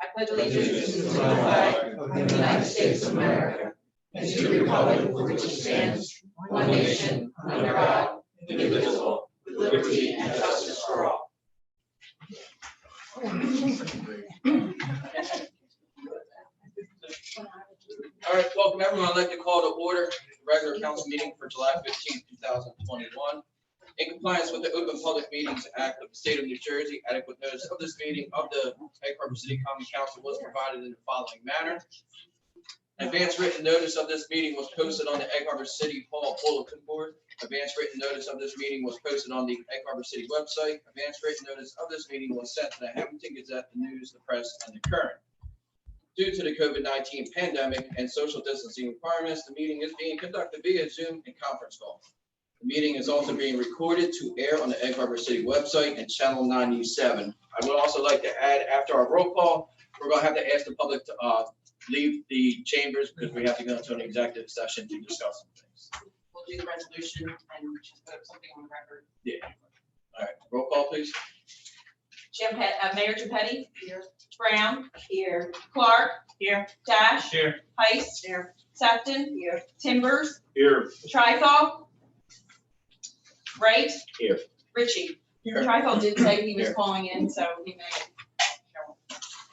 I pledge allegiance to the flag of the United States of America and to the republic for which it stands, one nation, under God, indivisible, with liberty and justice for all. All right, welcome everyone. I'd like to call to order the regular council meeting for July 15th, 2021. In compliance with the Open Public Meetings Act of the State of New Jersey, adequate notice of this meeting of the Egg Harbor City Common Council was provided in the following manner. Advance written notice of this meeting was posted on the Egg Harbor City Hall bulletin board. Advance written notice of this meeting was posted on the Egg Harbor City website. Advance written notice of this meeting was sent to the Hamilton Gazette, the News, the Press, and the Current. Due to the COVID-19 pandemic and social distancing requirements, the meeting is being conducted via Zoom and conference call. The meeting is also being recorded to air on the Egg Harbor City website and channel 97. I would also like to add, after our roll call, we're going to have to ask the public to leave the chambers because we have to go into an executive session to discuss some things. We'll do the resolution and just put something on the record. Yeah. All right, roll call, please. Mayor Geppetti? Here. Brown? Here. Clark? Here. Dash? Here. Heiss? Here. Sefton? Here. Timbers? Here. Trifol? Wright? Here. Ritchie? Here. Trifol did say he was Here. calling in, so he may.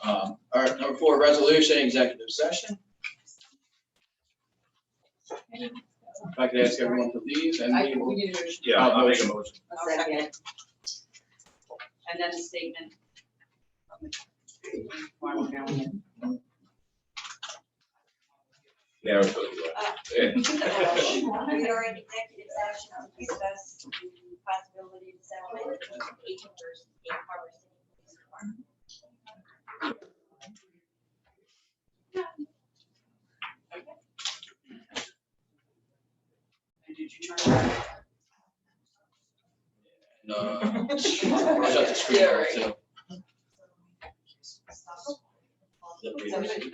All right, number 4, resolution, executive session. If I could ask everyone to leave and We need a motion. yeah, I'll make a motion. I'll second. And then a statement. While we're going in. We are in executive session to discuss the possibility of settlement of agent versus Egg Harbor City Police Department. Did you turn it on? No. Shut the screen Yeah, off, right. too. Somebody-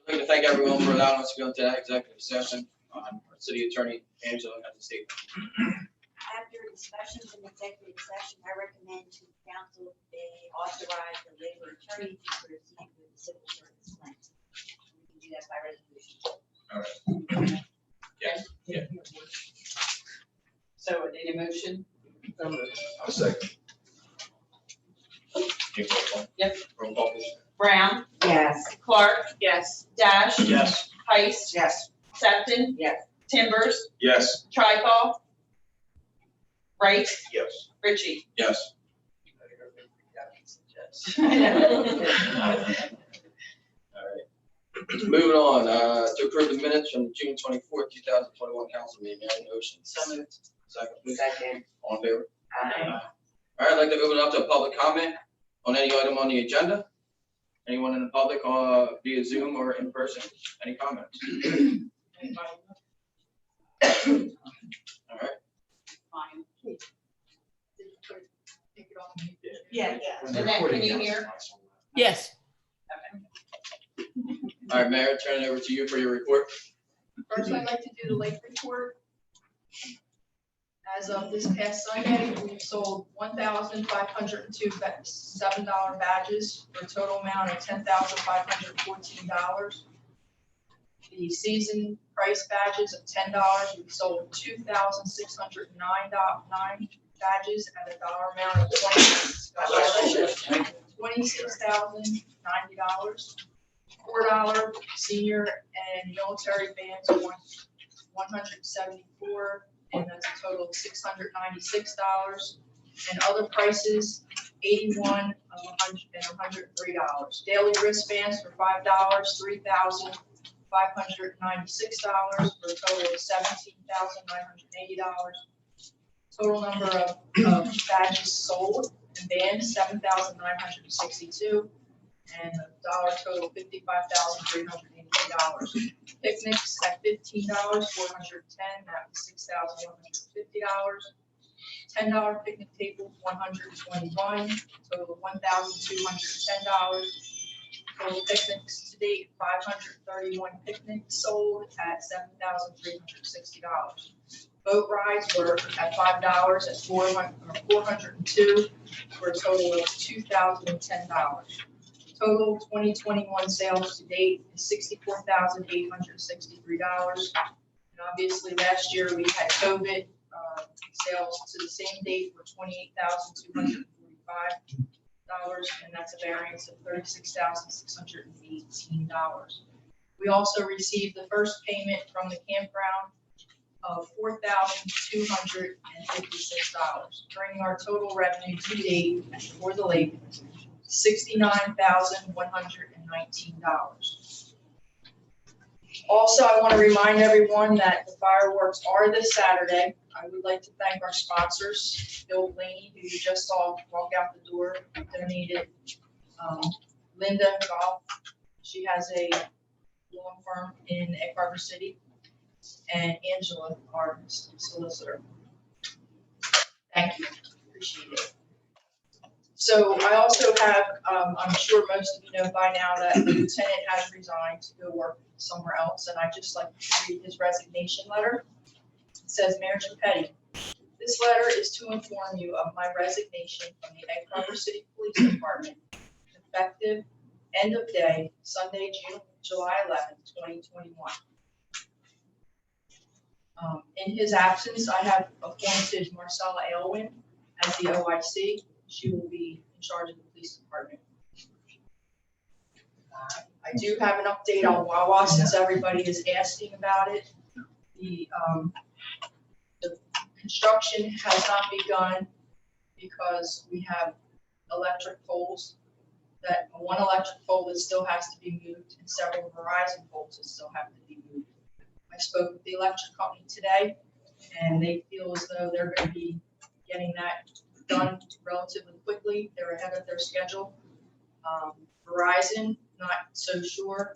I'd like to thank everyone for allowing us to go into that executive session. Our city attorney, Angela, has a statement. After discussions in executive session, I recommend to council they authorize the labor attorney to proceed with the civil service claim. We can do that by resolution. All right. Yes. Yeah. So I need a motion. I'll second. Yep. Roll call, please. Brown? Yes. Clark? Yes. Dash? Yes. Heiss? Yes. Sefton? Yes. Timbers? Yes. Trifol? Wright? Yes. Ritchie? Yes. I know. All right. Moving on, to approve the minutes from the June 24th, 2021 council meeting. May I have a motion? So moved. Second, please. Second. All in favor? Aye. All right, I'd like to open it up to a public comment on any item on the agenda. Anyone in the public, via Zoom or in person? Any comments? All right. Fine. Yeah. Annette, can you hear? Yes. All right, Mayor, turn it over to you for your report. First, I'd like to do the lake report. As of this past Sunday, we've sold 1,502 $7 badges for a total amount of $10,514. The season price badges of $10, we've sold 2,609 badges at a dollar amount of $26,090. $4 senior and military bands of 174, and that's a total of $696. And other prices, $81, $100, and $103. Daily wristbands for $5, 3,000, $596 for a total of $17,980. Total number of badges sold and banned, 7,962. And the dollar total, $55,383. Picnics at $15, 410, that was $6,150. $10 picnic tables, 121, total $1,210. Total picnics to date, 531 picnics sold at $7,360. Boat rides were at $5 at 402 for a total of $2,010. Total 2021 sales to date is $64,863. And obviously, last year we had COVID. Sales to the same date were $28,245, and that's a variance of $36,618. We also received the first payment from the campground of $4,256, bringing our total revenue to date for the lake $69,119. Also, I want to remind everyone that the fireworks are this Saturday. I would like to thank our sponsors, Bill Blaney, who you just saw walk out the door, donated. Linda Goff, she has a law firm in Egg Harbor City, and Angela, our solicitor. Thank you, appreciate it. So I also have, I'm sure most of you know by now that the lieutenant has resigned to go work somewhere else, and I'd just like to read his resignation letter. It says, Mayor Chiappetti, this letter is to inform you of my resignation from the Egg Harbor City Police Department, effective end of day, Sunday, July 11th, 2021. In his absence, I have appointed Marcella Aylwin as the OIC. She will be in charge of the police department. I do have an update on Wawa since everybody is asking about it. The construction has not begun because we have electric poles, that one electric pole that still has to be moved and several Verizon poles that still have to be moved. I spoke with the electric company today and they feel as though they're going to be getting that done relatively quickly. They're ahead of their schedule. Verizon, not so sure.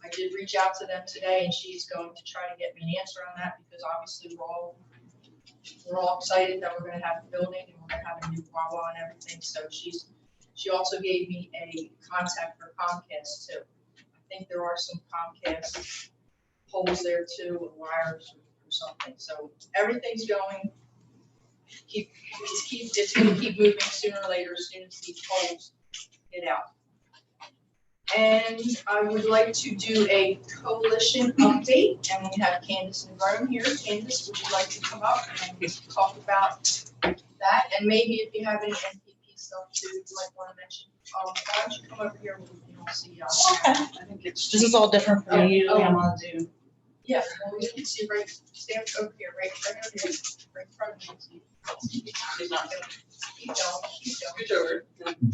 I did reach out to them today and she's going to try to get me an answer on that because obviously we're all excited that we're going to have the building and we're going to have a new Wawa and everything. So she also gave me a contact for Comcast too. I think there are some Comcast poles there too, wires or something. So everything's going. It's going to keep moving sooner or later as soon as these poles get out. And I would like to do a coalition update, and we have Candace and Rome here. Candace, would you like to come up and talk about that? And maybe if you have any NPP stuff too, you'd like want to mention. Why don't you come over here? We can all see. Okay. I think this is all different for me. Usually I'm on Zoom. Yeah, well, we can see right, stand over here, right over here, right in front of you. She's not gonna keep going, keep going. Reach over.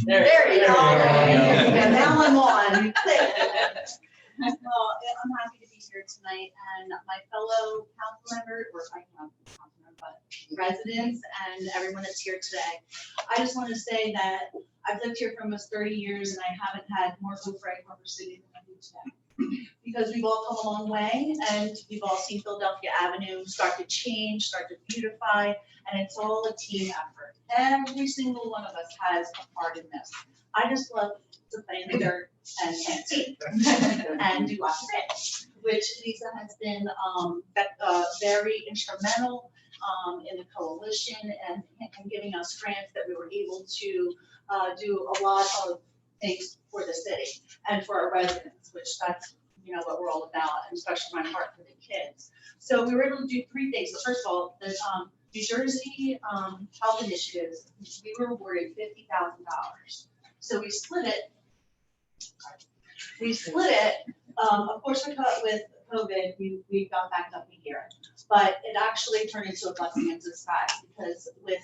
There you go. And now I'm on. Well, I'm happy to be here tonight, and my fellow council members, or I don't know, council member, but residents and everyone that's here today. I just want to say that I've lived here for almost 30 years, and I haven't had more hope for Egg Harbor City than I do today. Because we've all come a long way, and we've all seen Philadelphia Avenue start to change, start to beautify, and it's all a team effort. Every single one of us has a part in this. I just love to play in the dirt and plant seed and do lots of things, which Lisa has been very instrumental in the coalition and giving us grants that we were able to do a lot of things for the city and for our residents, which that's what we're all about, and especially my heart for the kids. So we were able to do three things. So first of all, the New Jersey Health Initiatives, we were awarded $50,000. So we split it. Of course, we cut with COVID. We got backed up a year, but it actually turned into a blessing in disguise because with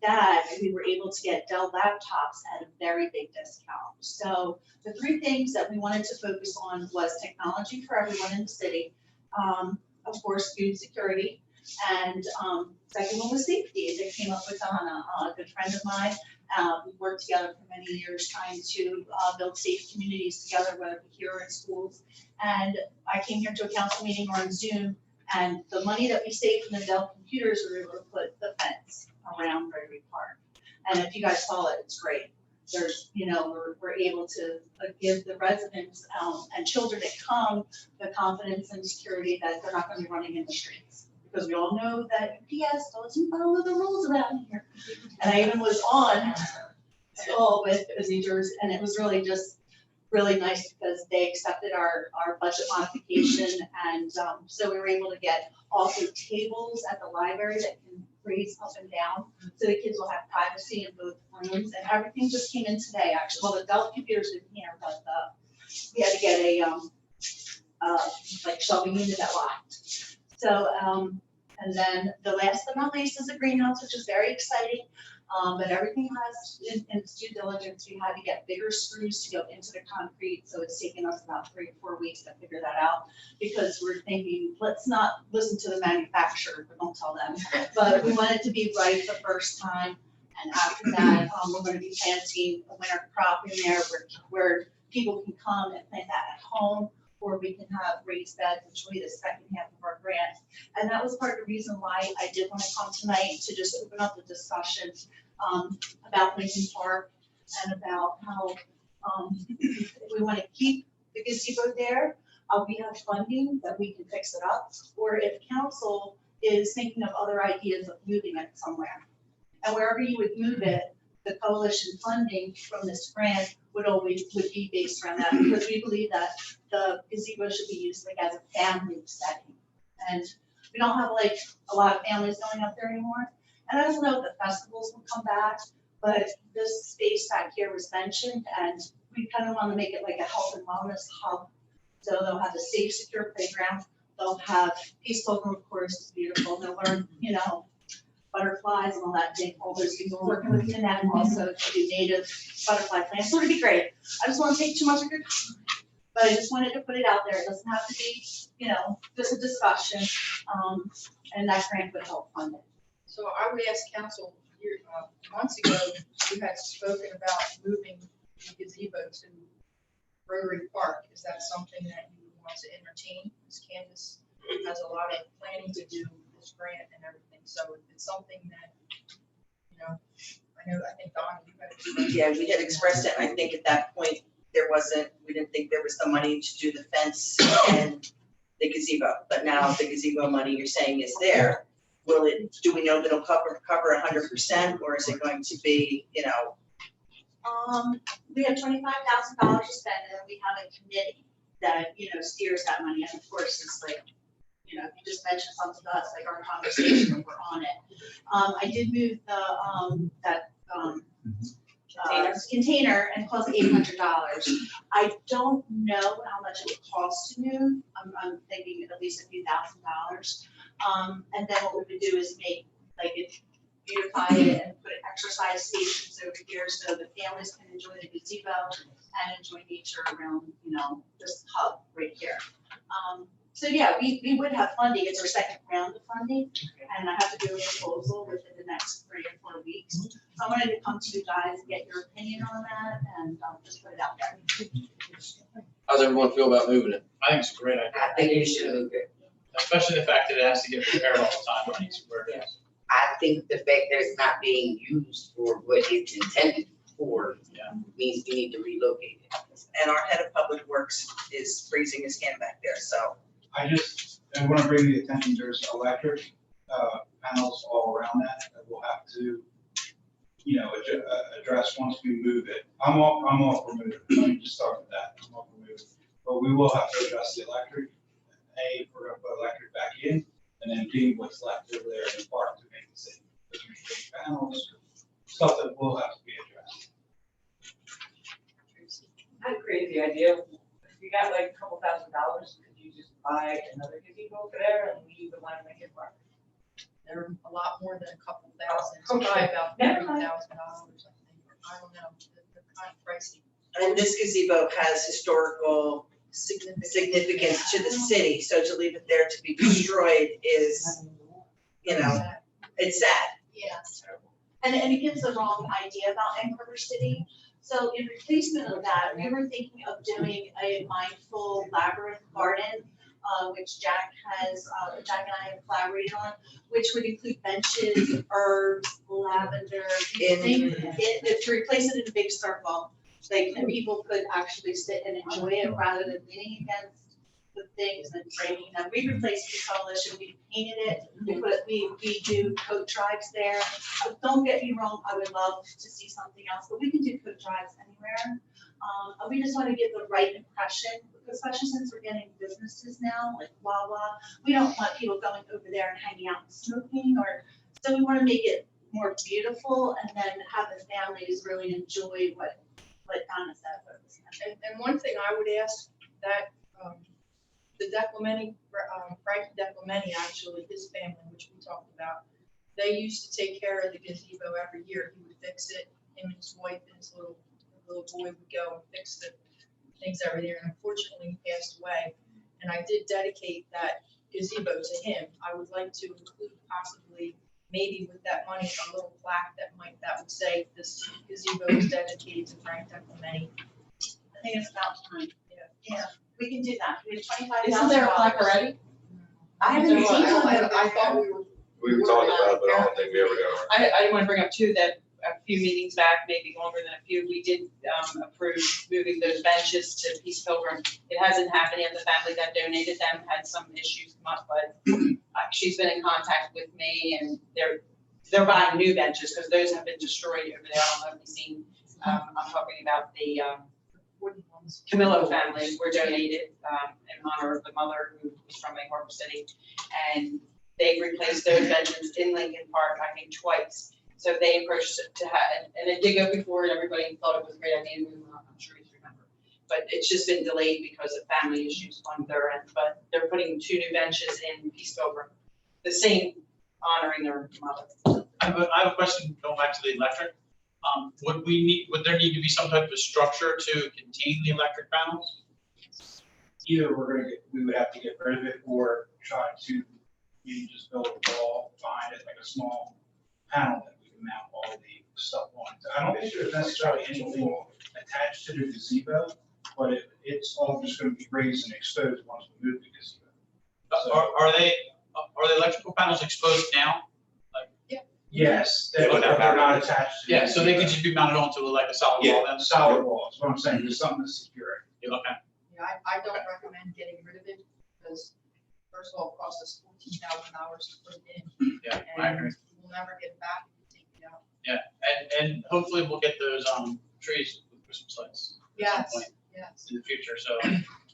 that, we were able to get Dell laptops at a very big discount. So the three things that we wanted to focus on was technology for everyone in the city, of course, food security, and second one was safety. They came up with Donna, a good friend of mine. We worked together for many years trying to build safe communities together, whether it be here or in schools. And I came here to a council meeting on Zoom, and the money that we saved from the Dell computers, we were able to put the fence around Gregory Park. And if you guys saw it, it's great. There's, we're able to give the residents and children that come the confidence and security that they're not gonna be running in the streets. Because we all know that UPS doesn't follow the rules around here. And I even was on call with procedures, and it was really just really nice because they accepted our budget modification. And so we were able to get also tables at the library that can raise up and down. So the kids will have privacy in both rooms, and everything just came in today, actually. Well, the Dell computers didn't here, but we had to get a like shelving unit that locked. So, and then the last but not least is the greenhouse, which is very exciting. But everything has in its due diligence. We had to get bigger screws to go into the concrete, so it's taken us about 3 or 4 weeks to figure that out, because we're thinking, let's not listen to the manufacturer, but don't tell them. But we want it to be right the first time, and after that, we're gonna be planting a winter crop in there where people can come and plant that at home, or we can have raised beds, which will be the second half of our grant. And that was part of the reason why I did want to come tonight, to just open up the discussion about Lincoln Park and about how if we want to keep the gazebo there, we have funding that we can fix it up, or if council is thinking of other ideas of moving it somewhere. And wherever you would move it, the coalition funding from this grant would be based around that, because we believe that the gazebo should be used like as a family setting. And we don't have like a lot of families going up there anymore. And I don't know if the festivals will come back, but this space back here was mentioned, and we kind of want to make it like a health and wellness hub. So they'll have a safe, secure playground. They'll have peaceful, of course, it's beautiful. They'll learn, butterflies and all that thing. All those people working with Jeanette also to do native butterfly plants. So it'd be great. I just want to take too much of your time, but I just wanted to put it out there. It doesn't have to be, just a discussion. And that grant would help fund it. So I would ask council, months ago, you had spoken about moving the gazebo to Rotary Park. Is that something that you want to entertain? Because Candace has a lot of planning to do with this grant and everything. So it's something that, I think Don, you had. Yeah, we had expressed it. I think at that point, we didn't think there was the money to do the fence and the gazebo. But now the gazebo money you're saying is there. Do we know that it'll cover 100%, or is it going to be, We have $25,000 to spend, and we have a committee that, steers that money. And of course, it's like, if you just mention something to us, like our conversation, we're on it. I did move container and cost $800. I don't know how much it would cost to move. I'm thinking at least a few $1,000s. And then what we would do is beautify it and put exercise stations over here so the families can enjoy the gazebo and enjoy nature around, this hub right here. So yeah, we would have funding. It's our second round of funding, and I have to do a proposal within the next 3 or 4 weeks. So I wanted to come to you guys and get your opinion on that, and just put it out there. How's everyone feel about moving it? I think it's a great idea. I think you should move it. Especially the fact that it has to get repaired all the time when it's where it is. I think the fact that it's not being used for what it's intended for means we need to relocate it. and our head of public works is raising his hand back there, so. I want to bring the attention, there's electric panels all around that we'll have to, address once we move it. I'm all for moving. Let me just start with that. I'm all for moving. But we will have to address the electric. A, we're going to put electric back in, and then B, what's left over there in the park to make the city. There's big panels, stuff that will have to be addressed. I agree with the idea. If you got like a couple $1,000, could you just buy another gazebo over there and leave the one in Lincoln Park? They're a lot more than a couple thousand, it's probably about $30,000, I think. I don't know, they're kind of pricey. And this gazebo has historical significance to the city, so to leave it there to be destroyed is, you know, it's sad. Yes. And it gives the wrong idea about Egg Harbor City. So in replacement of that, we were thinking of doing a mindful labyrinth garden, which Jack and I have collaborated on, which would include benches, herbs, lavender, things, to replace it in a big circle. Like, and people could actually sit and enjoy it rather than leaning against the things and breaking them. We replaced the coalition, we painted it, we do coat drives there. But don't get me wrong, I would love to see something else, but we can do coat drives anywhere. We just want to give the right impression, especially since we're getting businesses now, like Wawa. We don't want people going over there and hanging out and smoking, so we want to make it more beautiful and then have the families really enjoy what Donna said. And one thing I would ask that, the Declementi, Frank Declementi, actually, his family, which we talked about, they used to take care of the gazebo every year. He would fix it, him and his wife and his little boy would go and fix the things every year. And unfortunately, he passed away. And I did dedicate that gazebo to him. I would like to include possibly, maybe with that money, a little plaque that would say this gazebo is dedicated to Frank Declementi. I think it's about time. Yeah, we can do that. We have $25,000. Isn't there a plaque already? I haven't seen one. I thought we were. We were talking about it, but I don't think we ever got it. I want to bring up too, that a few meetings back, maybe longer than a few, we did approve moving those benches to Peace Pilgrim. It hasn't happened yet. The family that donated them had some issues come up, but she's been in contact with me and they're buying new benches because those have been destroyed over there. I don't know if you've seen, I'm talking about the Camillo family were donated in honor of the mother who was from Egg Harbor City. And they replaced those benches in Lincoln Park, I think twice. So they approached it to have, and it did go before and everybody thought it was a great idea to move on, I'm sure you remember. But it's just been delayed because of family issues on their end, but they're putting 2 new benches in Peace Pilgrim, the same honoring their mother. I have a question going back to the electric. Would there need to be some type of structure to contain the electric panels? Either we would have to get rid of it or try to maybe just build a wall behind it, like a small panel that we can mount all the stuff on. So I don't think there's necessarily anything attached to the gazebo, but it's all just gonna be raised and exposed once we move the gazebo. So- Are the electrical panels exposed now? Yes, they're not attached to. Yeah, so they could just be mounted onto like a solid wall then? Solid wall, is what I'm saying, there's something to secure it. Okay. Yeah, I don't recommend getting rid of it because first of all, it costs us $14,000 to put it in. Yeah, I agree. And we'll never get it back if we take it out. Yeah, and hopefully we'll get those trees with Christmas lights at some point Yes. in the future.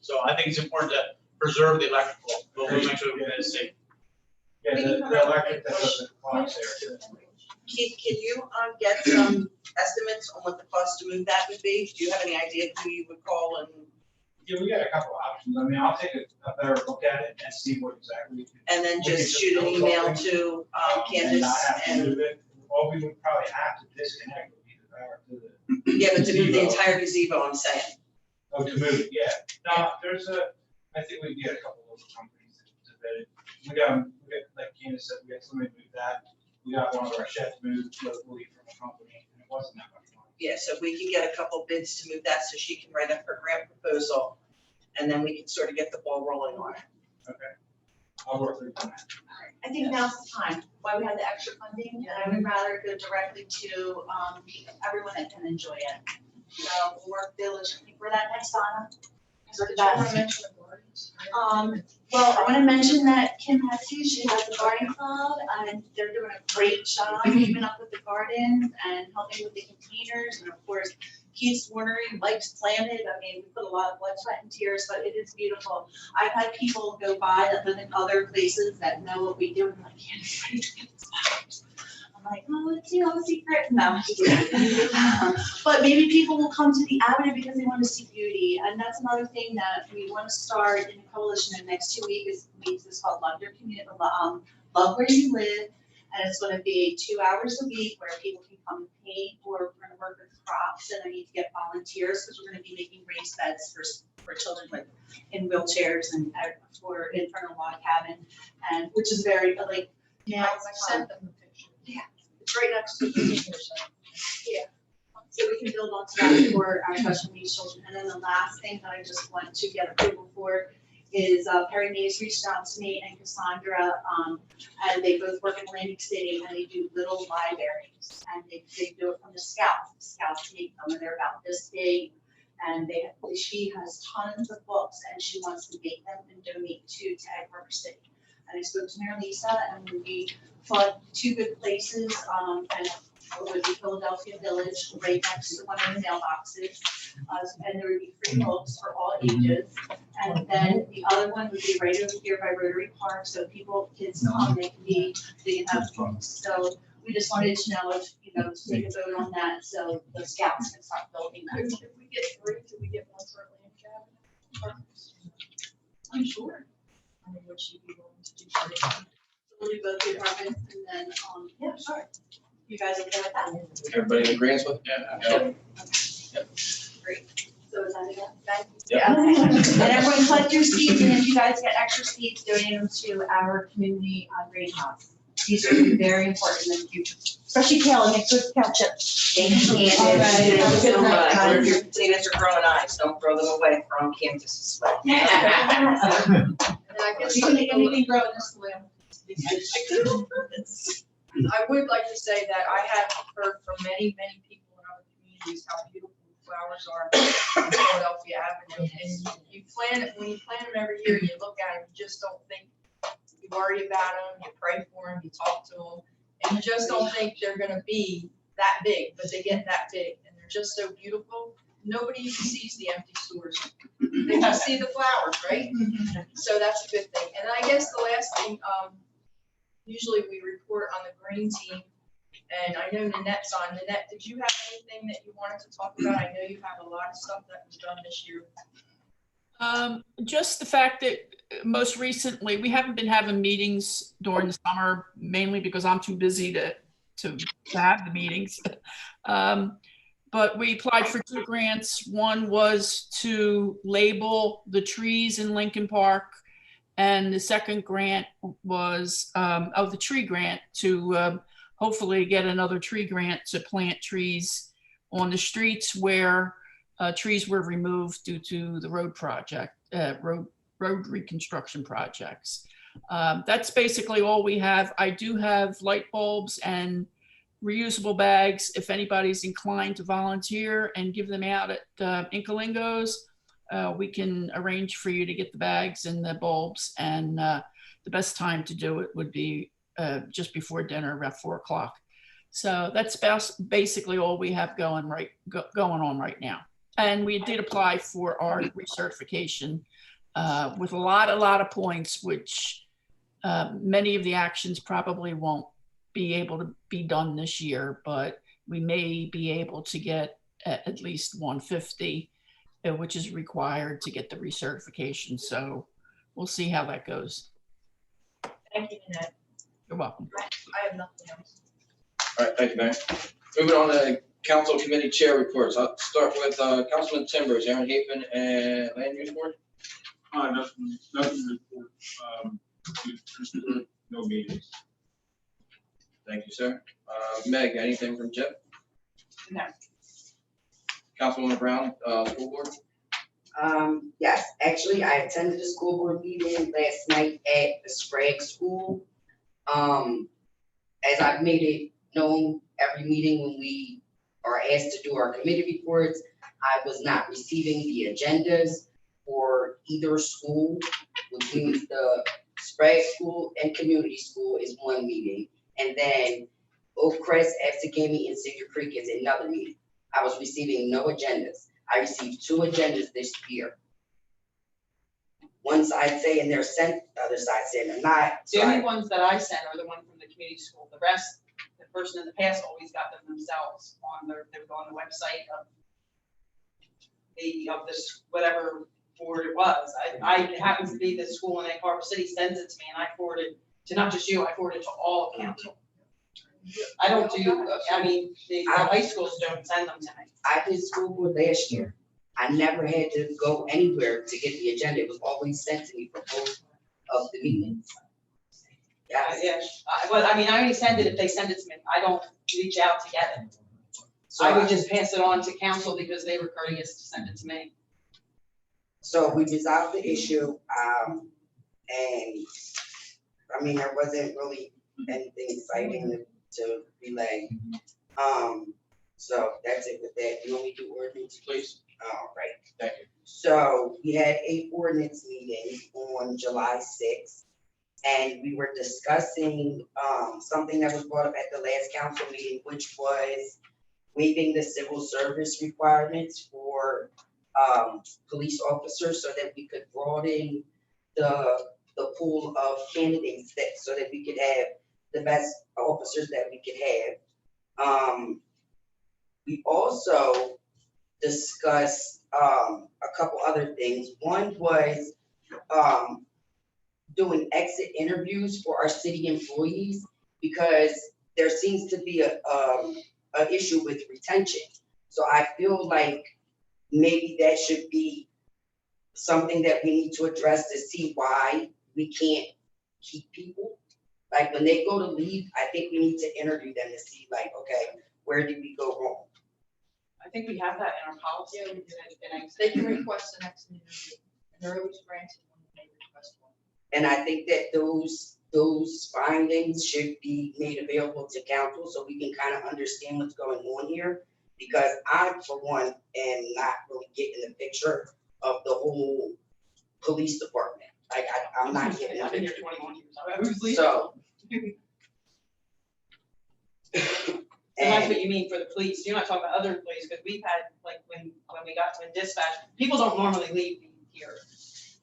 So I think it's important to preserve the electrical, but we'll make sure it's safe. Yeah, the electric that doesn't clocks there. Keith, can you get some estimates on what the cost to move that would be? Do you have any idea who you would call and? Yeah, we got a couple of options. I mean, I'll take a better look at it and see what exactly. And then We can just shoot an build email something, to and Candace not have to and, move it. All we would probably have to disconnect would be the power to the. yeah, but to move the gazebo. entire gazebo, I'm saying. Oh, to move it, yeah. No, I think we can get a couple of local companies to bid it. We got, like Candace said, we got somebody to move that. We got one of our chefs moved locally from a company, and it wasn't that much money. Yeah, so we can get a couple bids to move that so she can write up her grant proposal. And then we can sort of get the ball rolling on it. Okay. I'll work through that. I think now's the time, why we have the extra funding, and I would rather go directly to, everyone that can enjoy it. So we'll work diligently for that next Donna. So did you want to mention the gardens? Well, I want to mention that Kim Hesse, she has the garden club, and they're doing a great job keeping up with the gardens and helping with the containers, and of course, Keith's Winery, Mike's Planted. I mean, we put a lot of blood, sweat, and tears, but it is beautiful. I've had people go by that live in other places that know what we do, and I'm like, Candace, where did you get this flowers? I'm like, oh, it's, a secret. No, just kidding. But maybe people will come to the avenue because they want to see beauty, and that's another thing that we want to start in the coalition in the next 2 weeks. It's called Love Your Community, Love Where You Live. And it's gonna be 2 hours a week where people can come and paint, or we're gonna work with crops, and I need to get volunteers, because we're gonna be making raised beds for children like in wheelchairs and for infernal log cabin, and which is very like, now I sent them the picture. Yeah. It's right next to the senior center. so we can build onto that for our special needs children. And then the last thing that I just want to get approval for is Perry Mays reached out to me and Cassandra, and they both work in Atlantic City, and they do little libraries, and they do it from the Scouts. The Scouts make them, and they're about this big, and she has tons of books, and she wants to make them and donate to Egg Harbor City. And I spoke to Mayor Lisa, and we found 2 good places, and it would be Philadelphia Village, right next to one of the mailboxes. And there would be free books for all ages. And then the other one would be right over here by Rotary Park, so kids come, they can have books. So we just wanted to know if, to take a vote on that, so the Scouts can start building that. If we get 3, do we get one for Atlantic Avenue? I'm sure. I mean, would she be willing to do 3? We'll do both the apartments, and then, yeah, sure. You guys okay with that? Everybody in agreement with? Yeah. Great. So is that it, guys? Yeah. Okay. And everyone collect your seeds, and if you guys get extra seeds, donate them to our community greenhouse. These are very important in the future, especially kale, it makes good ketchup. Thank you. All right. Have a good night, If guys. your potatoes are growing eyes, don't throw them away, throw them Kansas as well. And I guess You can make anything grow in this soil. I would like to say that I have heard from many, many people in other communities how beautiful the flowers are on Philadelphia Avenue. And you plant it, when you plant them every year, you look at them, you just don't think, you worry about them, you pray for them, you talk to them, and you just don't think they're gonna be that big, but they get that big, and they're just so beautiful. Nobody even sees the empty stores. They just see the flowers, right? So that's a good thing. And I guess the last thing, usually we report on the green team, and I know Nanette's on. Nanette, did you have anything that you wanted to talk about? I know you have a lot of stuff that was done this year. Just the fact that most recently, we haven't been having meetings during the summer, mainly because I'm too busy to have the meetings. But we applied for 2 grants. One was to label the trees in Lincoln Park. And the second grant was the tree grant to hopefully get another tree grant to plant trees on the streets where trees were removed due to the road reconstruction projects. That's basically all we have. I do have light bulbs and reusable bags. If anybody's inclined to volunteer and give them out at Incolingos, we can arrange for you to get the bags and the bulbs. And the best time to do it would be just before dinner, about 4 o'clock. So that's basically all we have going on right now. And we did apply for our recertification with a lot of points, which many of the actions probably won't be able to be done this year, but we may be able to get at least 150, which is required to get the recertification. So we'll see how that goes. Thank you, Nanette. You're welcome. I have nothing else. All right, thank you, Mayor. Moving on to council committee chair reports. I'll start with Councilman Timbers, Aaron Hafen, and Land Use Board. Nothing to report. No meetings. Thank you, sir. Meg, anything from Jeff? No. Councilwoman Brown, school board? Yes, actually, I attended a school board meeting last night at the Sprague School. As I've made it known every meeting when we are asked to do our committee reports, I was not receiving the agendas for either school, which means the Sprague School and Community School is one meeting. And then Oakcrest, Absegami, and Cedar Creek is another meeting. I was receiving no agendas. I received 2 agendas this year. One side saying they're sent, the other side saying they're not. The only ones that I sent are the one from the community school. The rest, the person in the past always got them themselves on they would go on the website of this, whatever board it was. I happen to be the school in Egg Harbor City sends it to me, and I forward it to not just you, I forward it to all of council. I don't do, I mean, the high schools don't send them to me. I did school board last year. I never had to go anywhere to get the agenda. It was always sent to me for both of the meetings. Yes. Yes, well, I mean, I only send it if they send it to me. I don't reach out to get it. So I would just pass it on to council because they were courteous to send it to me. So we resolved the issue, and, I mean, there wasn't really anything exciting to relay. So that's it with that. You want me to do ordinance? Please. All right. Thank you. So we had a ordinance meeting on July sixth, and we were discussing, something that was brought up at the last council meeting, which was waiving the civil service requirements for, police officers so that we could broaden the pool of candidates so that we could have the best officers that we could have. We also discussed, a couple other things. One was, doing exit interviews for our city employees, because there seems to be an issue with retention. So I feel like maybe that should be something that we need to address to see why we can't keep people. Like when they go to leave, I think we need to interview them to see like, okay, where did we go wrong? I think we have that in our policy. They can request an exit interview, and they're always granted when they request one. And I think that those findings should be made available to council so we can kind of understand what's going on here. Because I, for one, am not really getting the picture of the whole police department. Like, I'm not getting the I've been here picture. 21 years. I was leaving. So. And that's And what you mean for the police. You're not talking about other employees, because we've had, like, when dispatch, people don't normally leave here.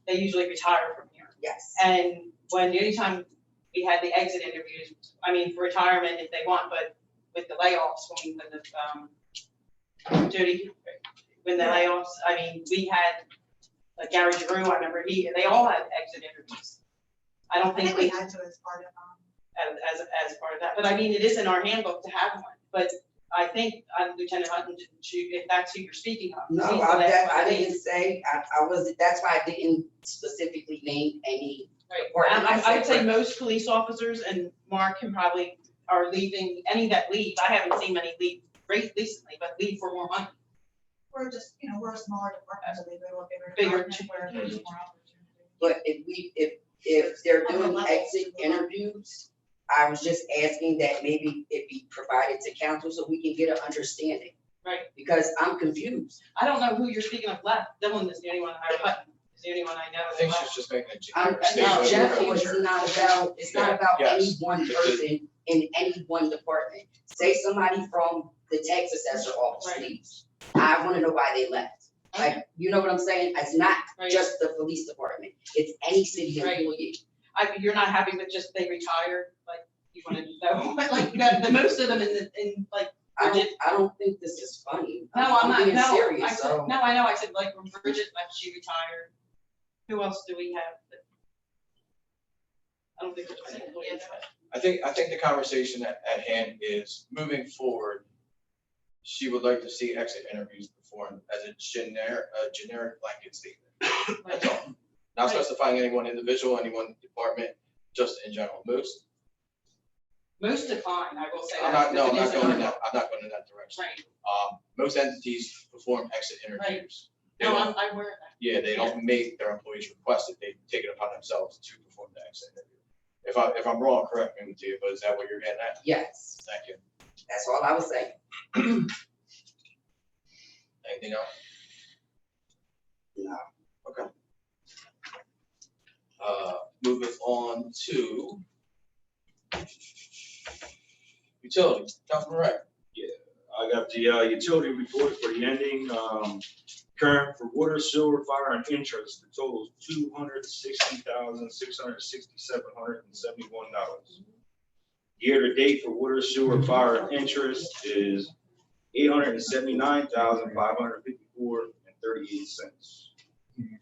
They usually retire from here. yes, And when, anytime we had the exit interviews, I mean, for retirement if they want, but with the layoffs, when the layoffs, I mean, we had, like Gary Drew, I remember they all had exit interviews. I don't think we had to as part of, as part of that, but I mean, it is in our handbook to have one, but I think Lieutenant Hutton, if that's who you're speaking of. no, he's the last one I to leave. didn't say, I was, that's why I didn't specifically name any. Right, department. I would say most police officers, and Mark can probably, are leaving, any that leave, I haven't seen many leave recently, but leave for more money. we're just, we're a smaller department, so they go to a Bigger. department where there's more opportunity. But if they're doing exit interviews, I was just asking that maybe it be provided to council so we can get an understanding. Right. Because I'm confused. I don't know who you're speaking of left, Dylan is the only one, Hutton is the only one I know. I think she's just making a I'm, generic statement. no, Jennifer, it's not about any Yes. one person in any one department. Say somebody from the tax assessor office Right. leaves. I wanna know why they left. Like, you know what I'm saying? It's not Right. just the police department. It's any city Right. employee. You're not happy with just they retired, like, you wanna know, like, the most of them in like, Bridget. I don't think this is funny. No, I'm not, being no, serious, I so. said, no, I know, I said, like, when Bridget left, she retired. Who else do we have? I don't think there's any employees. I think the conversation at hand is moving forward. She would like to see exit interviews performed as a generic blanket statement. That's all. Not specifying any one individual, any one department, just in general. Most decline, I will say. I'm that, not because it is going in in our- that, I'm not going in that direction. Right, Most entities perform exit interviews. They no, don't- I'm aware of that. Yeah, they don't make their employees request it, they take it upon themselves to perform the exit interview. If I'm wrong, correct me, Mattia, but is that what you're getting at? Yes, Thank you. that's all I was saying. Anything else? No. Okay. Moving on to utility, Councilman Ray. I got the utility report for the ending, current for water, sewer, fire, and interest. The total is $260,667.71. Year to date for water, sewer, fire, and interest is $879,554.38.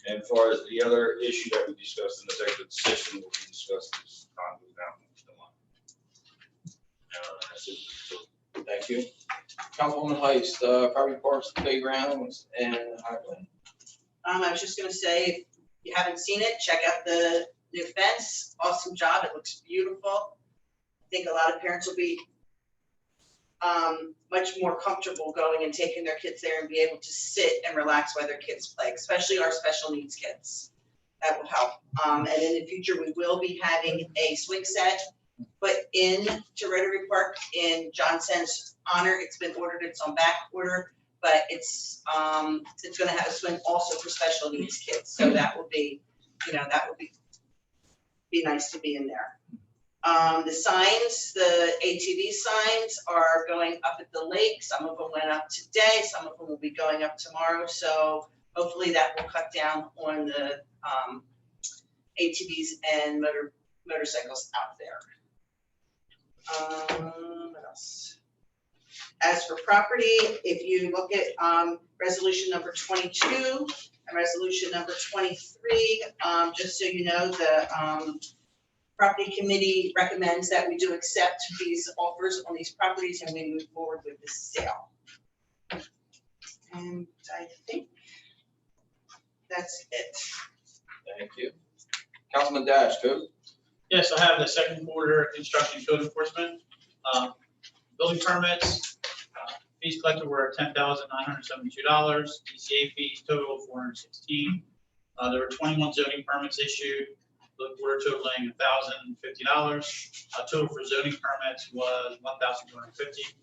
And as far as the other issue that we discussed in the executive session, will be discussed as time goes down the That's it. Thank you. Councilwoman Heist, Prairie Parks Playgrounds and Highway. I was just gonna say, if you haven't seen it, check out the new fence. Awesome job. It looks beautiful. I think a lot of parents will be much more comfortable going and taking their kids there and be able to sit and relax while their kids play, especially our special needs kids. That will help. And in the future, we will be having a swing set put in to Rotary Park in John Sen's honor. It's been ordered, it's on back order, but it's gonna have a swing also for special needs kids. So that will be, that would be nice to be in there. The signs, the ATV signs are going up at the lake. Some of them went up today, some of them will be going up tomorrow. So hopefully that will cut down on the ATVs and motorcycles out there. What else? As for property, if you look at resolution number 22 and resolution number 23, just so you know, the property committee recommends that we do accept these offers on these properties and we move forward with the sale. And I think that's it. Thank you. Councilman Dash, Code. Yes, I have the second quarter construction code enforcement. Building permits, fees collected were $10,972. DCA fees total of $416. There were 21 zoning permits issued. We're totaling $1,050. Total for zoning permits was $1,250.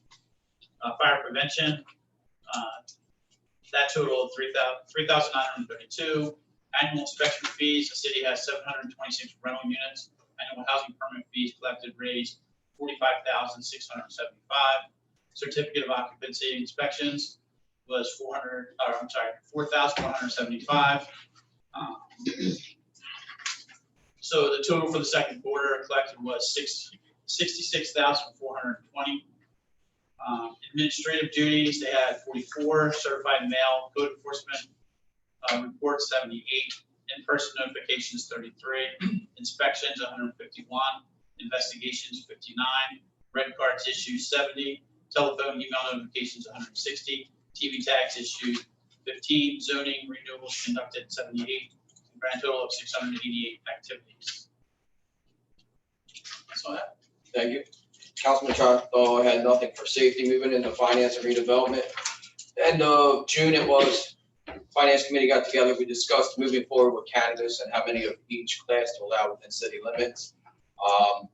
Fire prevention, that total of $3,932. Annual inspection fees, the city has 726 rental units. Annual housing permit fees collected raised $45,675. Certificate of occupancy inspections was $4,175. So the total for the second quarter collected was $66,420. Administrative duties, they had 44. Certified mail code enforcement reports 78. In-person notifications 33. Inspections 151. Investigations 59. Red cards issued 70. Telephone email notifications 160. TV tags issued 15. Zoning renewals conducted 78. Grand total of 688 activities. That's all I have. Thank you. Councilman Choctaw had nothing for safety. Moving into finance and redevelopment. End of June, it was finance committee got together. We discussed moving forward with cannabis and how many of each class to allow within city limits.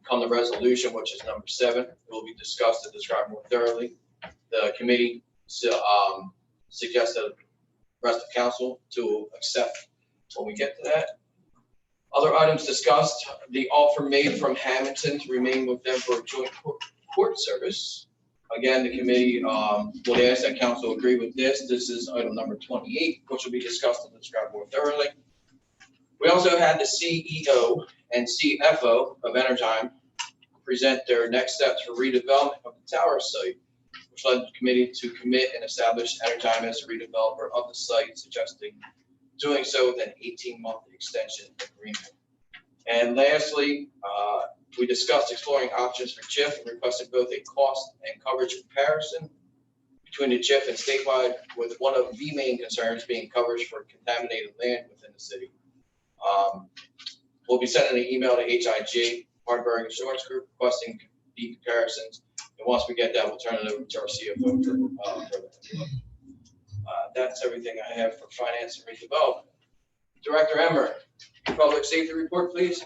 Come the resolution, which is number 7, it will be discussed and described more thoroughly. The committee suggested the rest of council to accept when we get to that. Other items discussed, the offer made from Hamilton to remain with them for a joint court service. Again, the committee would ask that council agree with this. This is item number 28, which will be discussed and described more thoroughly. We also had the CEO and CFO of Energyme present their next steps for redevelopment of the tower site, which led the committee to commit and establish Energyme as a redeveloper of the site, suggesting doing so with an 18-month extension agreement. And lastly, we discussed exploring options for JIF and requested both a cost and coverage comparison between the JIF and statewide, with one of the main concerns being coverage for contaminated land within the city. We'll be sending an email to HIG, Hardberg Insurance Group, requesting the comparisons. And once we get that, we'll turn it over to our CFO for that. That's everything I have for finance and redevelopment. Director Emmer, public safety report, please.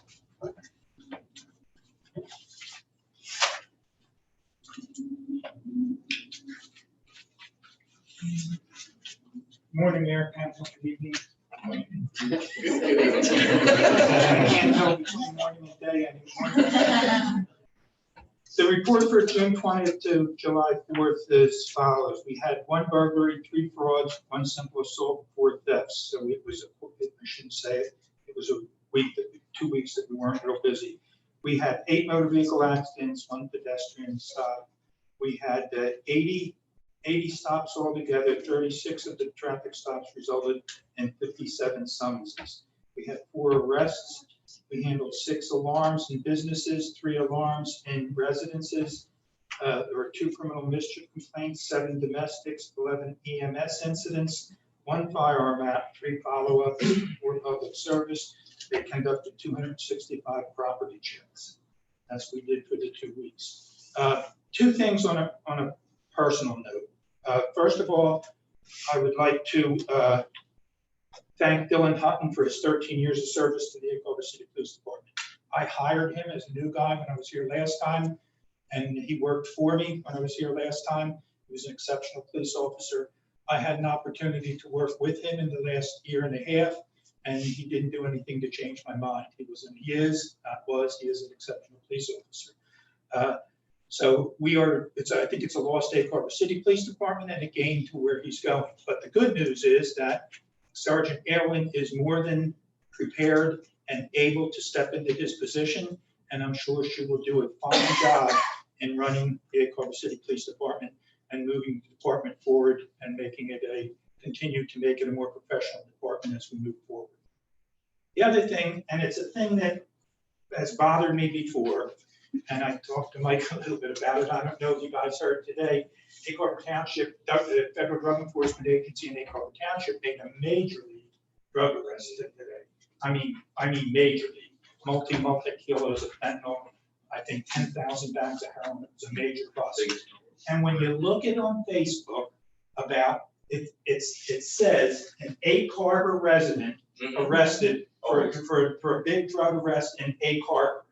Morning, Mayor, Council, good evening. The report for June 20th to July 4th is as follows. We had 1 burglary, 3 frauds, 1 simple assault, 4 thefts. So it was, I shouldn't say it, it was a week, 2 weeks that we weren't real busy. We had 8 motor vehicle accidents, 1 pedestrian stop. We had 80 stops altogether. 36 of the traffic stops resulted in 57 summonses. We had 4 arrests. We handled 6 alarms in businesses, 3 alarms in residences, There were 2 criminal mischief complaints, 7 domestics, 11 EMS incidents, 1 firearm act, 3 follow-ups, 4 public service. They conducted 265 property checks. That's what we did for the 2 weeks. 2 things on a personal note. First of all, I would like to thank Dylan Hutton for his 13 years of service to the Egg Harbor City Police Department. I hired him as a new guy when I was here last time, and he worked for me when I was here last time. He was an exceptional police officer. I had an opportunity to work with him in the last year and a half, and he didn't do anything to change my mind. He is an exceptional police officer. So I think it's a lost Egg Harbor City Police Department and a gain to where he's going. But the good news is that Sergeant Airwin is more than prepared and able to step into his position, and I'm sure she will do a fine job in running the Egg Harbor City Police Department and moving the department forward and continue to make it a more professional department as we move forward. The other thing, and it's a thing that has bothered me before, and I talked to Mike a little bit about it. I don't know if you guys heard today, Egg Harbor Township, the Federal Drug Enforcement Agency in Egg Harbor Township made a major league drug arrest today. I mean major league, multi kilos of fentanyl, I think 10,000 bags of heroin. It was a major bust. And when you look at on Facebook about it, it says an Egg Harbor resident arrested for a big drug arrest in Egg Harbor.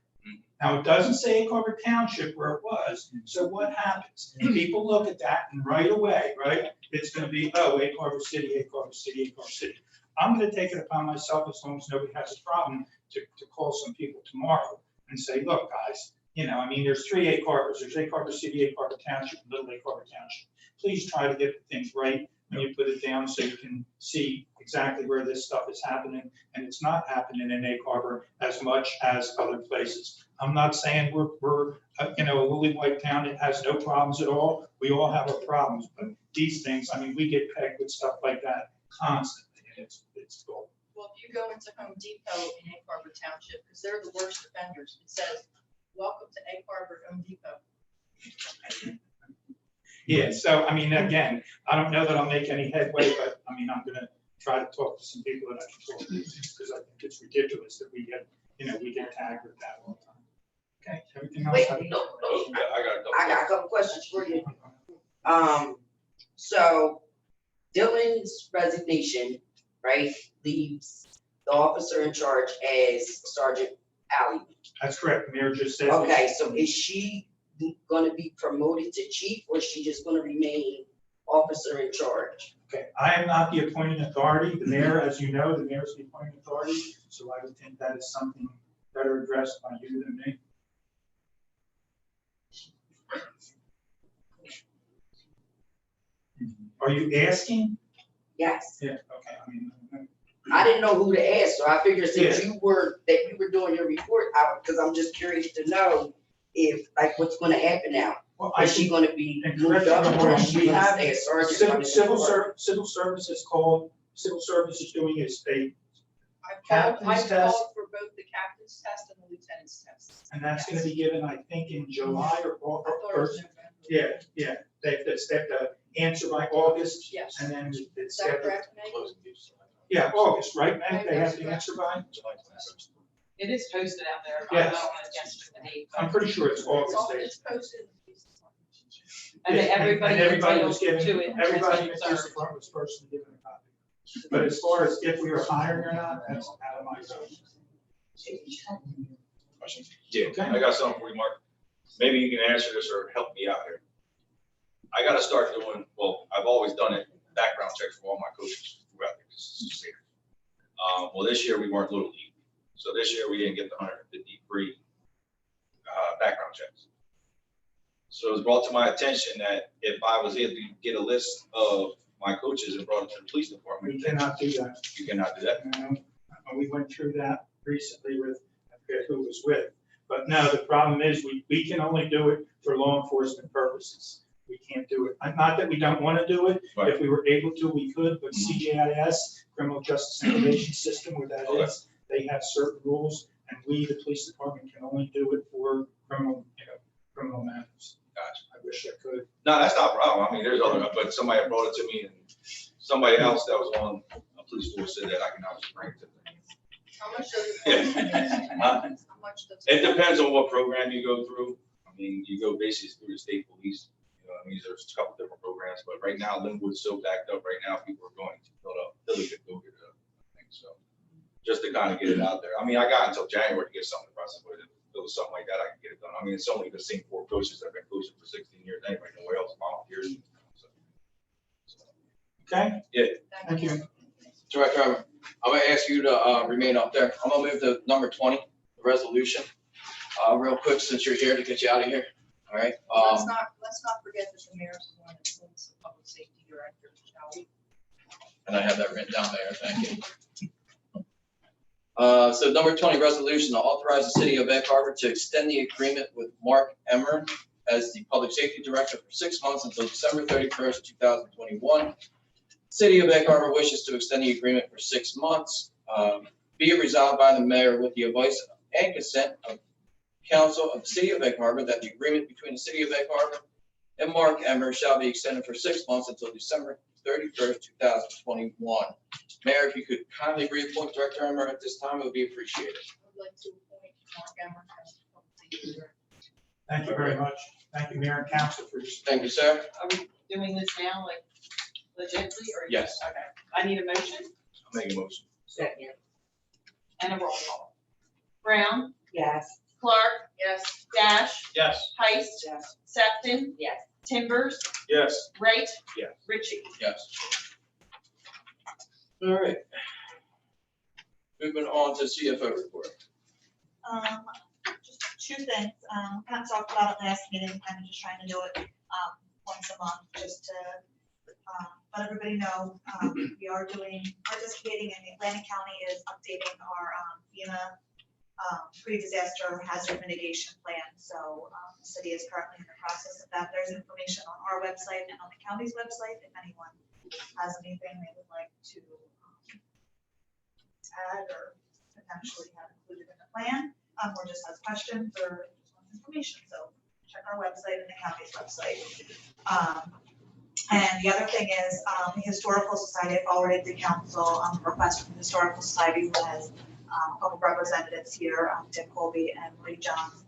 Now, it doesn't say Egg Harbor Township where it was, so what happens? And people look at that and right away, right, it's gonna be, oh, Egg Harbor City, Egg Harbor City, Egg Harbor City. I'm gonna take it upon myself, as long as nobody has a problem, to call some people tomorrow and say, look, guys, there's 3 Egg Harbors. There's Egg Harbor City, Egg Harbor Township, and Little Egg Harbor Township. Please try to get things right when you put it down so you can see exactly where this stuff is happening. And it's not happening in Egg Harbor as much as other places. I'm not saying we're a lily white town. It has no problems at all. We all have our problems, but these things, we get pegged with stuff like that constantly, and it's cool. Well, if you go into Home Depot in Egg Harbor Township, because they're the worst offenders, it says, welcome to Egg Harbor Home Depot. Yeah, so, again, I don't know that I'll make any headway, but, I'm gonna try to talk to some people that I can talk to, because I think it's ridiculous that we get tagged with that all the time. Okay, everything else? Wait, no, I got a couple questions for you. So Dylan's resignation, right, leaves the officer in charge as Sergeant Alley. That's correct, the mayor just said. Okay, so is she gonna be promoted to chief, or is she just gonna remain officer in charge? Okay, I am not the appointing authority. The mayor, as you know, the mayor is the appointing authority, so I would think that is something better addressed by you than me. Are you asking? Yes. Yeah, okay, I didn't know who to ask, so I figured since you were doing your report, because I'm just curious to know if, what's gonna happen now? Well, Is she gonna be and moved correct me up, if I'm or wrong, is she we gonna have stay a sergeant? civil service is called, civil service is doing a state, I've Captain's called test. for both the captain's test and the lieutenant's test. and that's gonna be given, I think, in July I thought it or was November. yeah, they have to answer by August, Yes. and then Is it's that correct, Meg? yeah, August, right, Meg? They have to answer by? It is posted out there. Yes. I don't want to guess the date, but- I'm pretty sure it's It's all, August. it's posted. And then everybody was given, entitled to it. has everybody in been the police served. department was personally given a copy. But as far as if we were hiring or not, that's out of my zone. Yeah, I got something for you, Mark. Maybe you can answer this or help me out here. I gotta start doing, well, I've always done it, background checks for all my coaches throughout the season. Well, this year we weren't Little League, so this year we didn't get the 150 free background checks. So it was brought to my attention that if I was able to get a list of my coaches and brought it to the police department. We cannot do that. You cannot do that? No, we went through that recently with, I forget who it was with. But no, the problem is we can only do it for law enforcement purposes. We can't do it. Not that we don't want to do it. Right. If we were able to, we could, but CJIS, Criminal Justice Information System, where that is, they have certain rules, and we, the police department, can only do it for criminal matters. Gotcha. I wish I could. No, that's not a problem. I mean, there's other, but somebody brought it to me and somebody else that was on a police force said that I can obviously bring it to them. How much does it cost? Huh? How much does It depends on what program you go through. I mean, you go basically through the state police. You know, I mean, there's a couple different programs, but right now Linwood's so backed up. Right now, people are going to Philly to go get it up. I think so. Just to kind of get it out there. I mean, I got until January to get something processed, but if it was something like that, I can get it done. I mean, it's only the same 4 coaches that have been coaching for 16 years anyway. Nowhere else volunteers. Okay? Yeah. Thank you. Director Emmer, I'm gonna ask you to remain up there. I'm gonna move to number 20, the resolution, real quick, since you're here to get you out of here. All right. Let's not forget that the mayor's the one that appoints the public safety director, shall we? And I have that written down there. Thank you. So number 20, resolution to authorize the city of Egg Harbor to extend the agreement with Mark Emmer as the public safety director for 6 months until December 31st, 2021. City of Egg Harbor wishes to extend the agreement for 6 months. Be it resolved by the mayor with the advice and consent of council of the city of Egg Harbor that the agreement between the city of Egg Harbor and Mark Emmer shall be extended for 6 months until December 31st, 2021. Mayor, if you could kindly reappoint Director Emmer at this time, it would be appreciated. I would like to appoint Mark Emmer as the public safety director. Thank you very much. Thank you, Mayor and Council, for this. Thank you, sir. Are we doing this now, like legitly, or? Yes. Okay, I need a motion I'll make a motion. Second. and a roll call. Brown, Yes. Clark, Yes. Dash, Yes. Heist, Yes. Sefton, Yes. Timbers, Yes. Wright, Yes. Ritchie. Yes. All right. Moving on to CFO report. Just 2 things, kind of talked about it last meeting, kind of just trying to do it, once a month, just to, let everybody know, we are participating in the Atlantic County is updating our, FEMA, pre-disaster hazard mitigation plan, so, the city is currently in the process of that. There's information on our website and on the county's website, if anyone has anything they would like to, add or potentially have included in the plan, or just has questions or just wants information, so check our website and the county's website. And the other thing is, the Historical Society, I forwarded to council, a request from the Historical Society, who has a couple representatives here, Dick Colby and Marie Johns.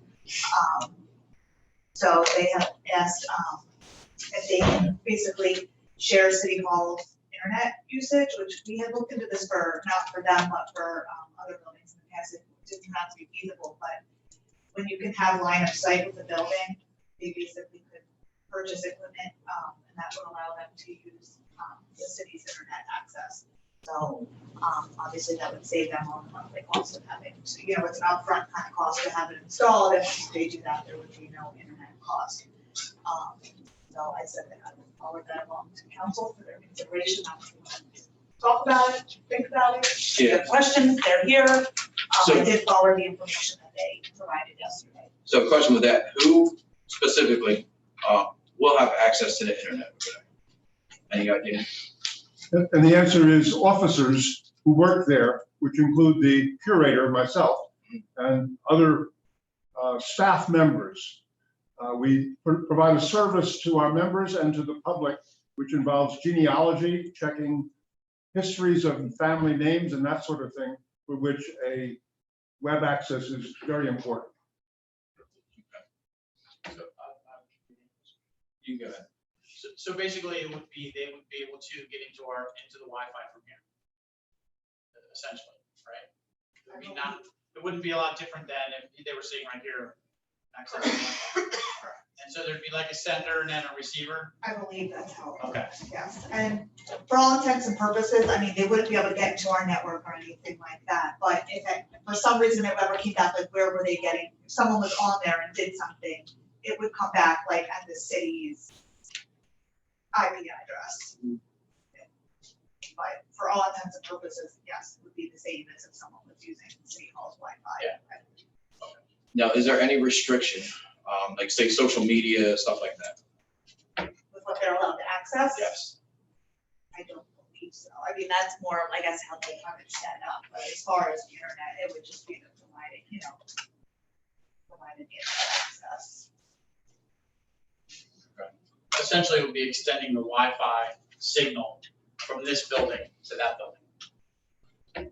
So they have asked, if they can basically share City Hall's internet usage, which we had looked into this for, not for them, but for other buildings in the past. It didn't have to be feasible, but when you can have line of sight with the building, they basically could purchase equipment, and that would allow them to use the city's internet access. So obviously that would save them on the monthly cost of having, so, you know, it's an upfront kind of cost to have it installed, and once they do that, there would be no internet cost. So I said that I would forward that along to council for their consideration. Talk about it, think about it. If you have questions, they're here. I did forward the information that they provided yesterday. So question with that, who specifically will have access to the internet? Any idea? And the answer is officers who work there, which include the curator, myself, and other staff members. We provide a service to our members and to the public, which involves genealogy, checking histories of family names and that sort of thing, for which a web access is very important. You go ahead. So basically, it would be, they would be able to get into the Wi-Fi from here, essentially, right? I mean, it wouldn't be a lot different than if they were sitting right here accessing Wi-Fi. And so there'd be like a sender and then a receiver? I believe that's how it Okay. works, yes. And for all intents and purposes, I mean, they wouldn't be able to get into our network or anything like that. But if for some reason it ever came back, like where were they getting, if someone was on there and did something, it would come back like at the city's IP address. But for all intents and purposes, yes, it would be the same as if someone was using City Hall's Wi-Fi. Yeah. Now, is there any restriction, like say social media, stuff like that? With what they're allowed to access? Yes. I don't believe so. I mean, that's more, I guess, how they have it set up, but as far as the internet, it would just be the providing, providing the internet access. essentially it would be extending the Wi-Fi signal from this building to that building.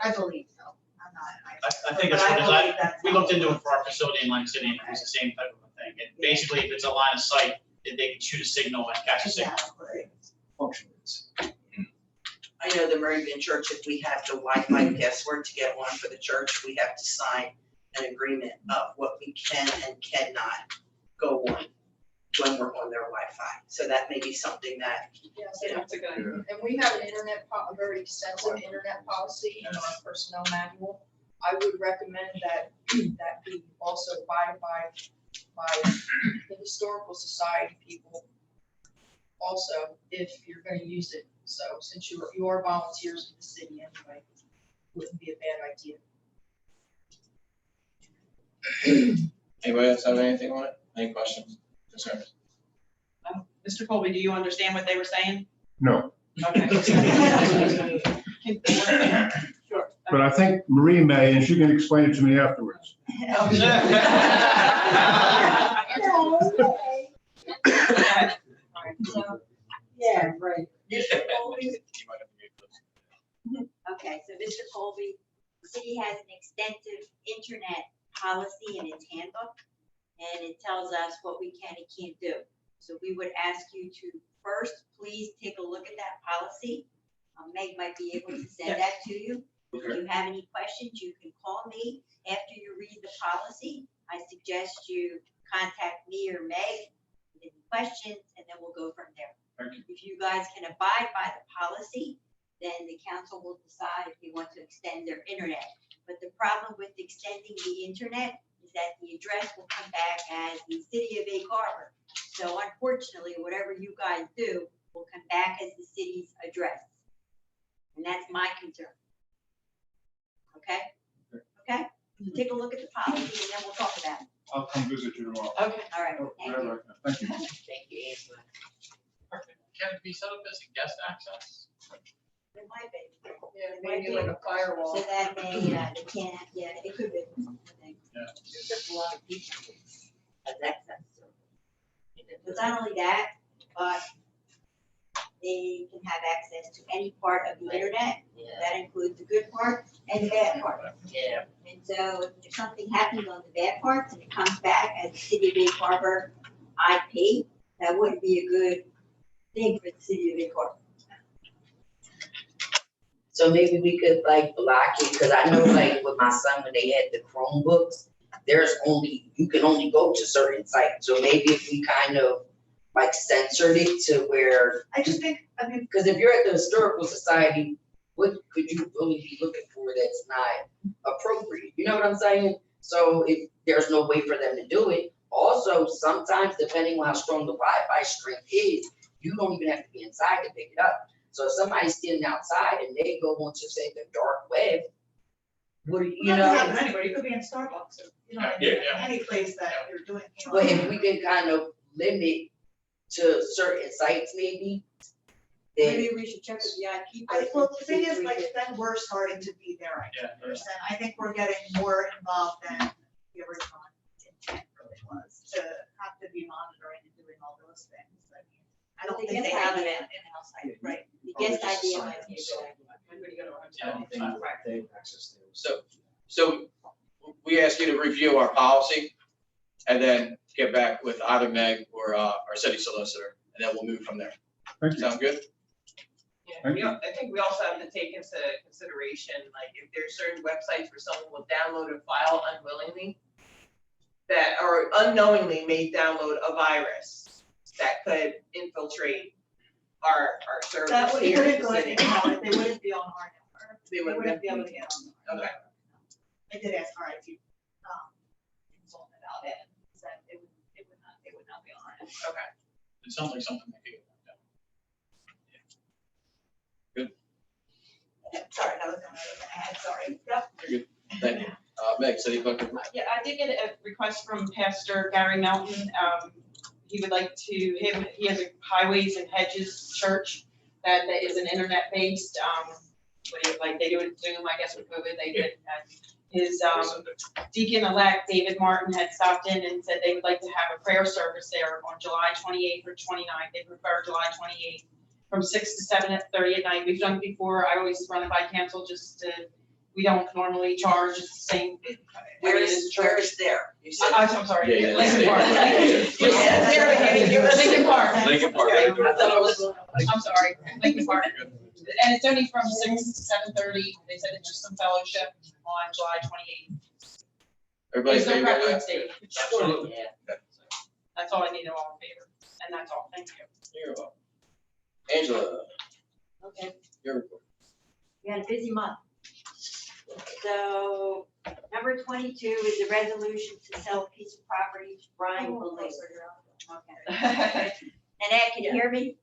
I believe so. I'm not. I think it's But I because believe that's we how looked it into it works. for our facility in Lime City, and it was the same type of a thing. And basically, if it's a line of sight, they can shoot a signal and catch a signal. Exactly. Functions. I know the Moravian Church, if we have the Wi-Fi password to get one for the church, we have to sign an agreement of what we can and cannot go on when we're on their Wi-Fi. So that may be something that, Yes, you know, that's a good idea. And we have an a very extensive internet policy in our personnel manual. I would recommend that be also abided by the Historical Society people also, if you're gonna use it. So since you are volunteers with the city anyway, wouldn't be a bad idea. Anybody else have anything on it? Any questions, concerns? Mr. Colby, do you understand what they were saying? No, Okay. Sure. but I think Marie may, and she can explain it to me afterwards. Yeah, right. Mr. Colby? Okay, so Mr. Colby, the city has an extensive internet policy in its handbook, and it tells us what we can and can't do. So we would ask you to first, please take a look at that policy. Meg might be able to send that to you. If you have any questions, you can call me after you read the policy. I suggest you contact me or Meg with any questions, and then we'll go from there. If you guys can abide by the policy, then the council will decide if they want to extend their internet. But the problem with extending the internet is that the address will come back as the city of Egg Harbor. So unfortunately, whatever you guys do will come back as the city's address. And that's my concern. Okay? Okay? So take a look at the policy and then we'll talk about it. I'll come visit you tomorrow. Okay. All right, Oh, thank you. whatever. Thank you. Thank you, Angela. Perfect. Can it be set up as a guest access? It might be. Yeah, maybe like a firewall. So that may, they can't, yeah, it could be. I think. Yeah. There's just a lot of people have access to it. But not only that, but they can have access to any part of the internet. That includes the good part and the bad part. Yeah. And so if something happens on the bad parts and it comes back as the City of Egg Harbor IP, that wouldn't be a good thing for the City of Egg Harbor. So maybe we could like block it, because I know like with my son, when they had the Chromebooks, you can only go to certain sites. So maybe if we kind of like censored it to where, I just think, I mean, because if you're at the Historical Society, what could you really be looking for that's not appropriate? You know what I'm saying? So if there's no way for them to do it, also sometimes depending on how strong the Wi-Fi strength is, you don't even have to be inside to pick it up. So if somebody's standing outside and they go onto say the dark web, what do you it doesn't happen know? anywhere. You could be in Starbucks, or, you know, what I Yeah, mean, yeah. any place that you're doing. you know. But if we can kind of limit to certain sites maybe, then Maybe we should check with the IP. Well, the person thing to is, see if like, we then we're starting to be there, Yeah, I understand. I think we're getting more involved than the original intent really was, to have to be monitoring and doing all those things. I mean, I don't The think they guest have an idea. in-house, right? The guest idea might be a good idea. Everybody go to our Yeah. hotel. They access to. So we ask you to review our policy and then get back with either Meg or our city solicitor, and then we'll move from there. Thank you. Sound good? Yeah, I think we also have to take into consideration, like, if there's certain websites where someone will download a file unwillingly, that, or unknowingly may download a virus that could infiltrate our servers That would, here in couldn't the go, city. no, they wouldn't be on our network. They They wouldn't wouldn't be able to get on. Okay. I did ask our IT, consultant about it, and said it would not be on our network. Okay. it sounds like something that could get worked out. Yeah, sorry, that was the only other thing I had, sorry. Yep. Thank you. Meg, city clerk. Yeah, I did get a request from Pastor Gary Melton. He would like to, he has a Highways and Hedges church that is an internet-based, like they do it Zoom, I guess with COVID, they did. His Deacon-elect David Martin had stopped in and said they would like to have a prayer service there on July 28th or 29th. They prefer July 28th from 6 to 7:30 at night. We've done it before. I always run it by council just to, we don't normally charge. It's the same. Where it is there? You said. I'm sorry. Yeah, Lincoln Park. yeah. Lincoln Park. Lincoln Park. Okay, I thought it was, I'm sorry, Lincoln Park. And it's only from 6 to 7:30. They said it's just some fellowship on July 28th. Everybody's There's no favorite? preference date. Absolutely. That's all I need, all in favor. And that's all. Thank you. You're welcome. Angela, Okay, your report. we had a busy month. So, number 22 is a resolution to sell a piece of property to Brian Belair. Okay. And Ed, can you hear me?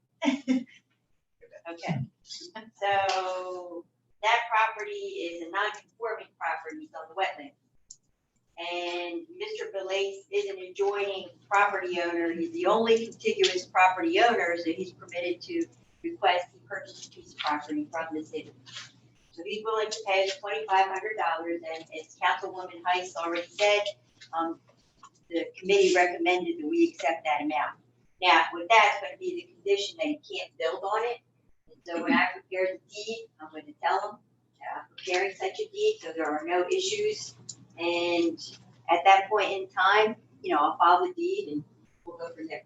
Okay, so that property is a non-conforming property, it's on the wetland. And Mr. Belair is an adjoining property owner, he's the only contiguous property owner, so he's permitted to request he purchase a piece of property from the city. So he's willing to pay us $2,500, and as Councilwoman Heiss already said, the committee recommended that we accept that amount. Now, with that, it's gonna be the condition that he can't build on it. And so when I prepare the deed, I'm gonna tell him, I'm preparing such a deed, so there are no issues. And at that point in time, I'll file the deed and we'll go from there.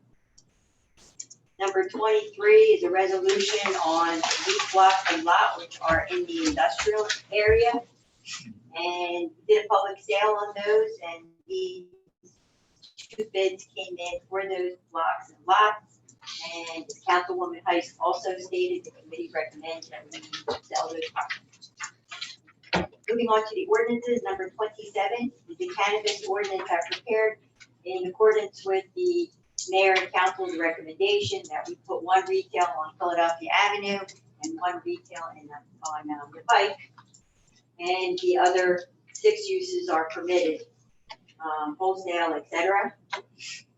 Number 23 is a resolution on lease block and lot, which are in the industrial area. And we did a public sale on those, and the 2 bids came in for those blocks and lots. And as Councilwoman Heiss also stated, the committee recommends that we sell those properties. Moving on to the ordinances, number 27 is the cannabis ordinance I prepared in accordance with the mayor and council's recommendation that we put 1 retail on Philadelphia Avenue and 1 retail on the Pike. And the other 6 uses are permitted, wholesale, etc.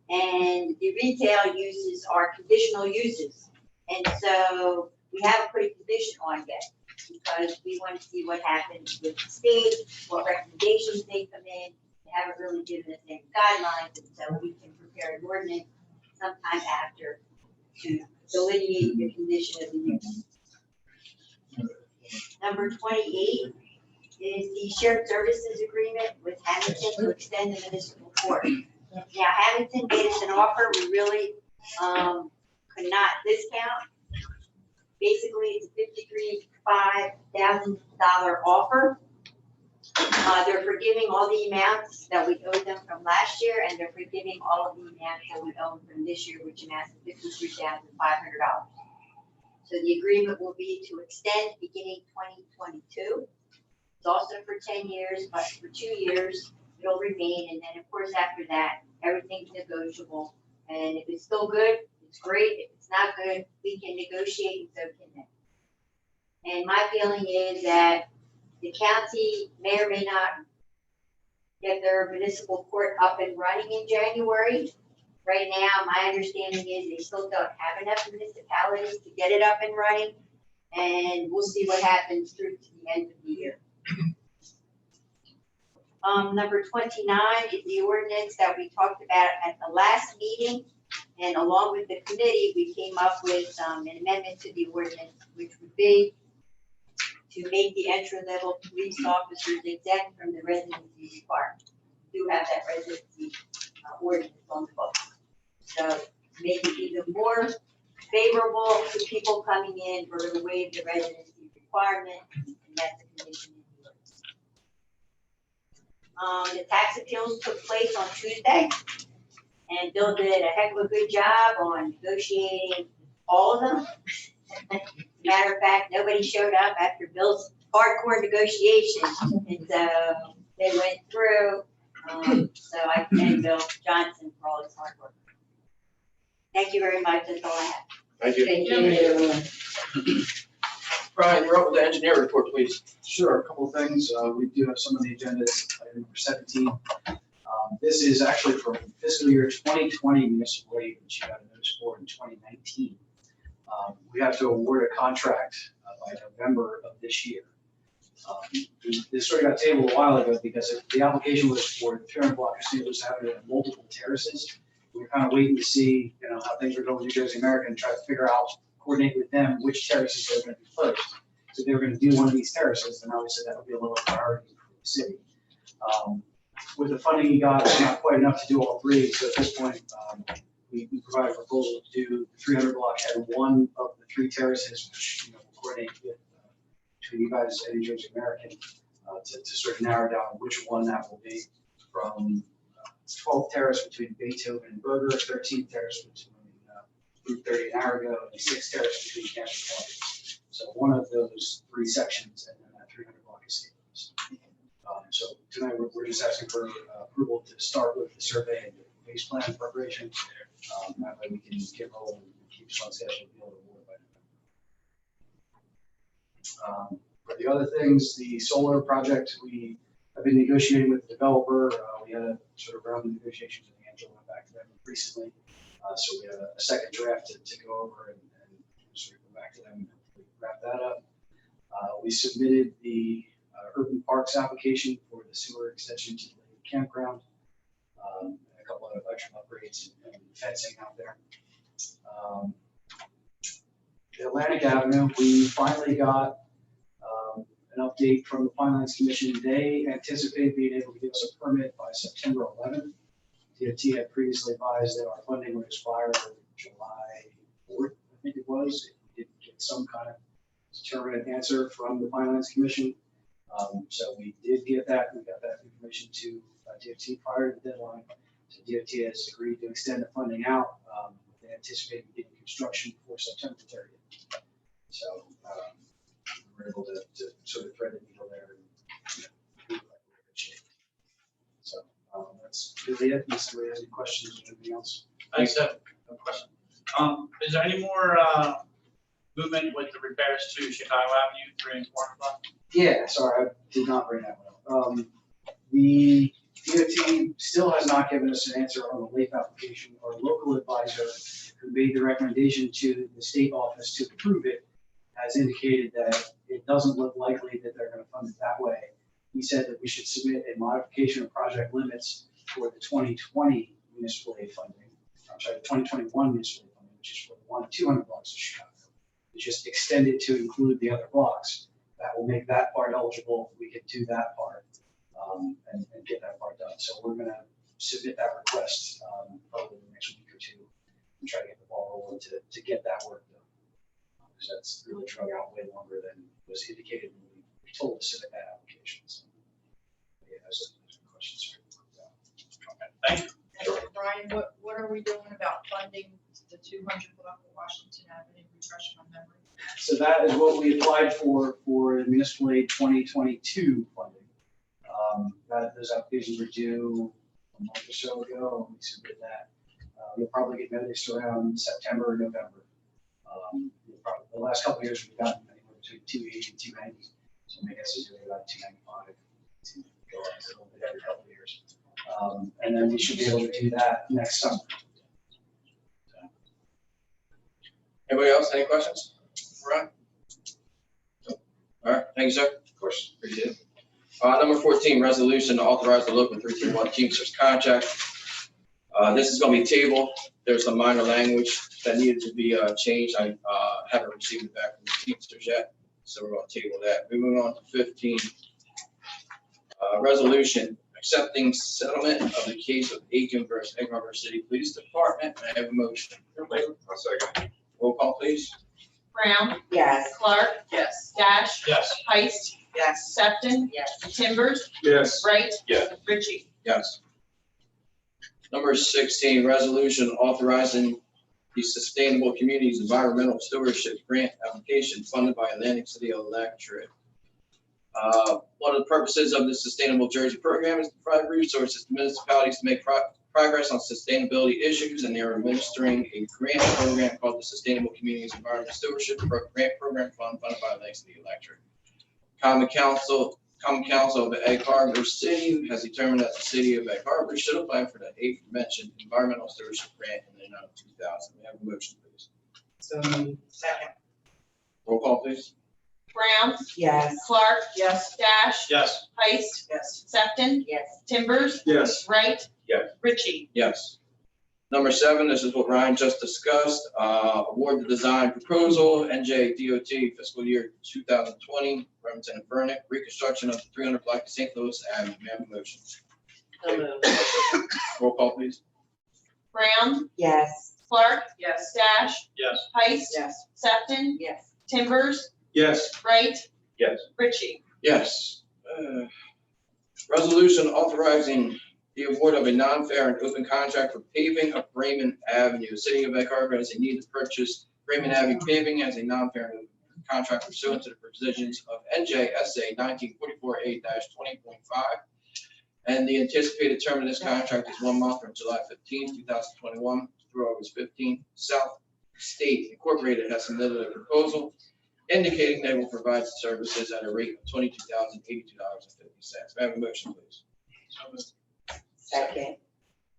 And the retail uses are conditional uses. And so we haven't put a condition on yet because we want to see what happens with the state, what recommendations they come in. They haven't really given us any guidelines, and so we can prepare an ordinance sometime after to delineate the condition of the use. Number 28 is the shared services agreement with Hamilton to extend the municipal court. Now, Hamilton made us an offer we really could not discount. Basically, it's a $55,000 offer. They're forgiving all the amounts that we owed them from last year, and they're forgiving all of the amounts that we owe from this year, which amounts to $53,500. So the agreement will be to extend beginning 2022. It's also for 10 years, but for 2 years, it'll remain. And then, of course, after that, everything's negotiable. And if it's still good, it's great. If it's not good, we can negotiate, and so can they. And my feeling is that the county may or may not get their municipal court up and running in January. Right now, my understanding is they still don't have enough municipalities to get it up and running. And we'll see what happens through to the end of the year. Number 29 is the ordinance that we talked about at the last meeting. And along with the committee, we came up with an amendment to the ordinance, which would be to make the entry-level police officers exempt from the residency requirement. We do have that residency ordinance on the book. So make it even more favorable to people coming in for the waive the residency requirement, and that's the condition in the ordinance. The tax appeals took place on Tuesday, and Bill did a heck of a good job on negotiating all of them. Matter of fact, nobody showed up after Bill's hardcore negotiations, and so they went through. So I commend Bill Johnson for all his hard work. Thank you very much. That's all I have. Thank you. Thank you. Brian, you're up with the engineer report, please. Sure, a couple of things. We do have some of the agendas, item number 17. This is actually for fiscal year 2020 municipal aid, which you got a notice for in 2019. We have to award a contract by November of this year. This sort of got tabled a while ago because the application was for the 300 block of seniors having multiple terraces. We were kind of waiting to see, how things were going with New Jersey American and try to figure out, coordinate with them which terraces they were going to be first. So if they were going to do one of these terraces, then obviously that would be a little priority for the city. With the funding you got, it's not quite enough to do all three. So at this point, we provided a proposal to do the 300 block and one of the three terraces, which we'll coordinate with between you guys and New Jersey American to sort of narrow down which one that will be, from 12th Terrace between Beethoven and Berger, 13th Terrace between Route 30 and Arago, and 6th Terrace between Camden and Park. So one of those three sections, and then that 300 block is staples. So tonight we're just asking for approval to start with the survey and the base plan preparation. That way we can get rolling and keep us on schedule to be able to award by November. For the other things, the solar project, we have been negotiating with the developer. We had a sort of round of negotiations with Angela, went back to them recently. So we have a second draft to go over and sort of go back to them and wrap that up. We submitted the urban parks application for the sewer extension to the campground, and a couple of electrical upgrades and fencing out there. Atlantic Avenue, we finally got an update from the Finance Commission. They anticipate being able to give us a permit by September 11th. DOT had previously advised that our funding would expire July 4th, I think it was. We didn't get some kind of determinate answer from the Finance Commission. So we did get that. We got that information to DOT prior to the deadline. So DOT has agreed to extend the funding out. They anticipate beginning construction before September 30th. So we're able to sort of thread the needle there and move like we're in good shape. So that's really it. Unless somebody has any questions or anything else. I just have a question. Is there any more movement with the repairs to Chicago Avenue, 3 and 4 block? Yeah, sorry, I did not bring that one up. The DOT still has not given us an answer on the LAIF application. Our local advisor, who made the recommendation to the state office to approve it, has indicated that it doesn't look likely that they're going to fund it that way. He said that we should submit a modification of project limits for the 2020 municipal aid funding. I'm sorry, the 2021 municipal aid funding, which is for the 1 and 200 blocks of Chicago. It's just extend it to include the other blocks. That will make that part eligible. We can do that part and get that part done. So we're going to submit that request probably in the next week or two and try to get the ball rolling to get that work done. Because that's really drug out way longer than was indicated when we were told to submit that application. So, yeah, those are questions. Thank you. Brian, what are we doing about funding the 200 block of Washington Avenue? Refresh my memory. So that is what we applied for municipal aid 2022 funding. Those applications were due a month or so ago, and we submitted that. We'll probably get noticed around September or November. The last couple of years we've gotten anywhere between 280 and 290. So my guess is really about 295 to go up a little bit every couple of years. And then we should be able to do that next summer. Anybody else, any questions? Right. All right, thank you, sir. Of course, appreciate it. Number 14, resolution to authorize the local 321 Teamsters contract. This is going to be tabled. There's some minor language that needed to be changed. I haven't received it back from the Teamsters yet, so we're going to table that. Moving on to 15, resolution accepting settlement of the case of Aiken versus Egg Harbor City Police Department. I have a motion. I'll second. Roll call, please. Brown, Yes. Clark, Yes. Dash, Yes. Heist, Yes. Sefton, Yes. Timbers, Yes. Wright, Yes. Ritchie. Yes. Number 16, resolution authorizing the Sustainable Communities Environmental Stewardship Grant application funded by Atlantic City Electric. One of the purposes of the Sustainable Jersey program is to provide resources to municipalities to make progress on sustainability issues, and they are administering a grant program called the Sustainable Communities Environmental Stewardship Grant Program Fund funded by Atlantic City Electric. Common Council of Egg Harbor City has determined that the city of Egg Harbor should apply for the aforementioned environmental stewardship grant in the amount of $2,000. We have a motion, please. So second. Roll call, please. Brown, Yes. Clark. Yes. Dash. Yes. Heist. Yes. Sefton. Yes. Timbers. Yes. Wright. Yes. Ritchie. Yes. Number 7, this is what Ryan just discussed, award the design proposal, NJ DOT fiscal year 2020, Remington and Vernon, reconstruction of the 300 block of St. Louis Avenue. May I have a motion? So moved. Roll call, please. Brown, Yes. Clark. Yes. Dash. Yes. Heist. Yes. Sefton. Yes. Timbers. Yes. Wright. Yes. Ritchie. Yes. Resolution authorizing the award of a non-fair and open contract for paving of Raymond Avenue. City of Egg Harbor has a need to purchase Raymond Avenue paving as a non-fair and open contract pursuant to the provisions of NJSA 1944A-20.5. And the anticipated term of this contract is 1 month from July 15, 2021 through August 15. South State Incorporated has submitted a proposal indicating they will provide services at a rate of $22,082.50. May I have a motion, please? Second.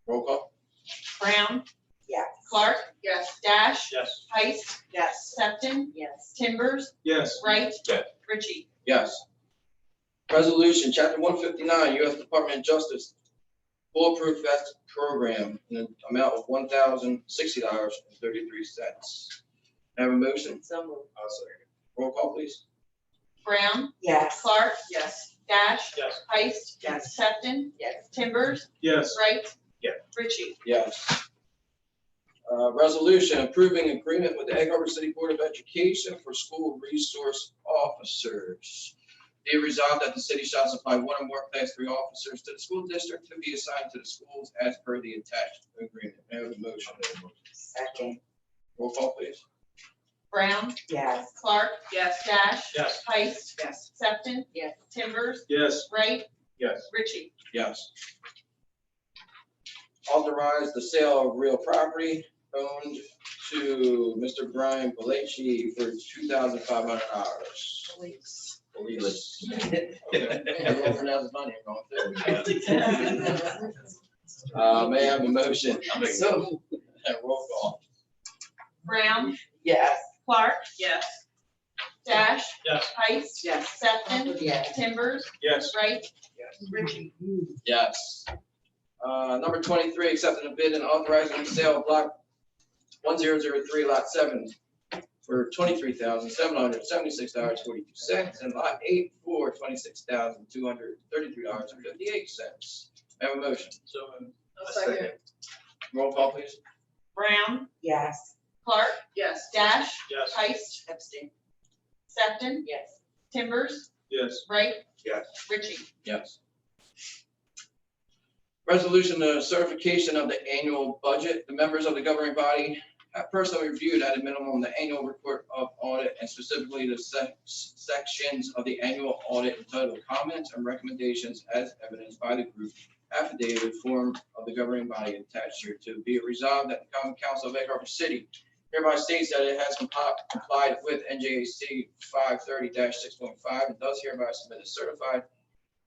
Roll call. Brown, Yes. Clark. Yes. Dash. Yes. Heist. Yes. Sefton. Yes. Timbers. Yes. Wright. Yes. Ritchie. Yes. Resolution, Chapter 159, U.S. Department of Justice, Bulletproof Vest Program, in an amount of $1,060.33. Have a motion? So moved. I'll second. Roll call, please. Brown, Yes. Clark. Yes. Dash. Yes. Heist. Yes. Sefton. Yes. Timbers. Yes. Wright. Yes. Ritchie. Yes. Resolution approving agreement with the Egg Harbor City Board of Education for school resource officers. Be it resolved that the city shall supply 1 or more Class 3 officers to the school district to be assigned to the schools as per the attached agreement. May I have a motion? Second. Roll call, please. Brown, Yes. Clark. Yes. Dash. Yes. Heist. Yes. Sefton. Yes. Timbers. Yes. Wright. Yes. Ritchie. Yes. Authorize the sale of real property owned to Mr. Brian Bellacci for $2,500. Police. Police. Everyone pronounces my name wrong too. May I have a motion? So. Roll call. Brown, Yes. Clark. Yes. Dash. Yes. Heist. Yes. Sefton. Yes. Timbers. Yes. Wright. Ritchie. Yes. Number 23, accepting a bid and authorizing the sale of block 1003, lot 7 for $23,776.42, and lot 8 for $26,233.58. Have a motion. So moved. Second. Roll call, please. Brown, Yes. Clark. Yes. Dash. Yes. Heist. Abstain. Sefton. Yes. Timbers. Yes. Wright. Yes. Ritchie. Yes. Resolution of certification of the annual budget. The members of the governing body have personally reviewed at a minimum the annual report of audit and specifically the sections of the annual audit entitled comments and recommendations as evidenced by the group affidavit form of the governing body attached here to be it resolved that the Common Council of Egg Harbor City hereby states that it has complied with NJAC 530-6.5 and does hereby submit a certified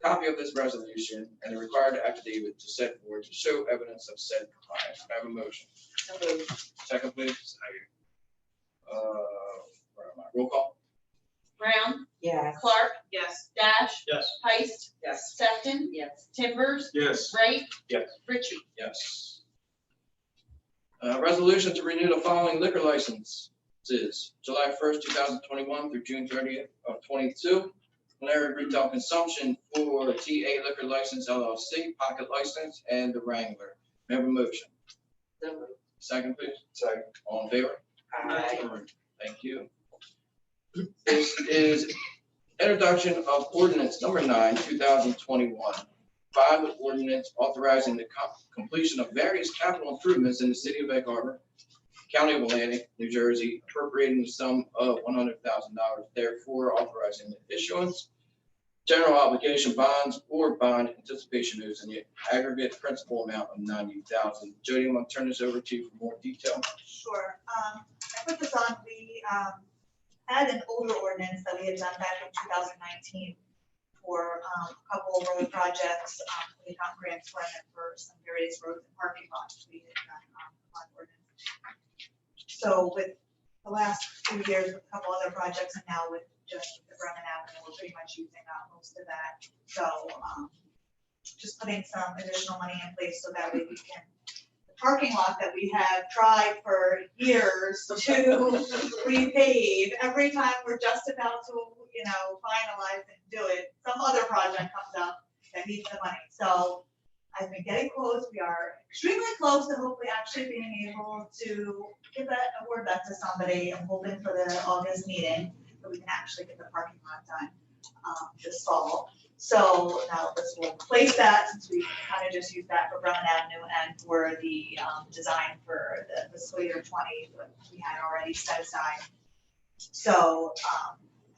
copy of this resolution and the required affidavit to set forward to show evidence of said compliance. May I have a motion? So moved. Second, please. Where am I? Roll call. Brown, Yes. Clark. Yes. Dash. Yes. Heist. Yes. Sefton. Yes. Timbers. Yes. Wright. Yes. Ritchie. Yes. Resolution to renew the following liquor licenses: July 1st, 2021 through June 30th of 22. Larry Retail Consumption for TA Liquor License LLC, Pocket License, and the Wrangler. May I have a motion? So moved. Second, please. Second. All in favor? Aye. Thank you. This is introduction of ordinance number 9, 2021. 5 ordinance authorizing the completion of various capital improvements in the city of Egg Harbor, County of Atlantic, New Jersey, appropriating the sum of $100,000, therefore authorizing the issuance, general obligation bonds or bond anticipation notes in the aggregate principal amount of $90,000. Jody, I'm going to turn this over to you for more detail. Sure. I put this on, we had an older ordinance that we had done back in 2019 for a couple of road projects. We got grants for it for some various roads and parking lots. We had done on ordinance. So with the last 2 years, with a couple other projects, and now with just the Bremen Avenue, we're pretty much using up most of that. So, just putting some additional money in place so that way we can, the parking lot that we have tried for years to repave, every time we're just about to, finalize and do it, some other project comes up that needs the money. So I've been getting close. We are extremely close to hopefully actually being able to give that award that to somebody. I'm hoping for the August meeting that we can actually get the parking lot done this fall. So now this will replace that, since we kind of just used that for Bremen Avenue and for the design for the fiscal year 20 that we had already set aside. So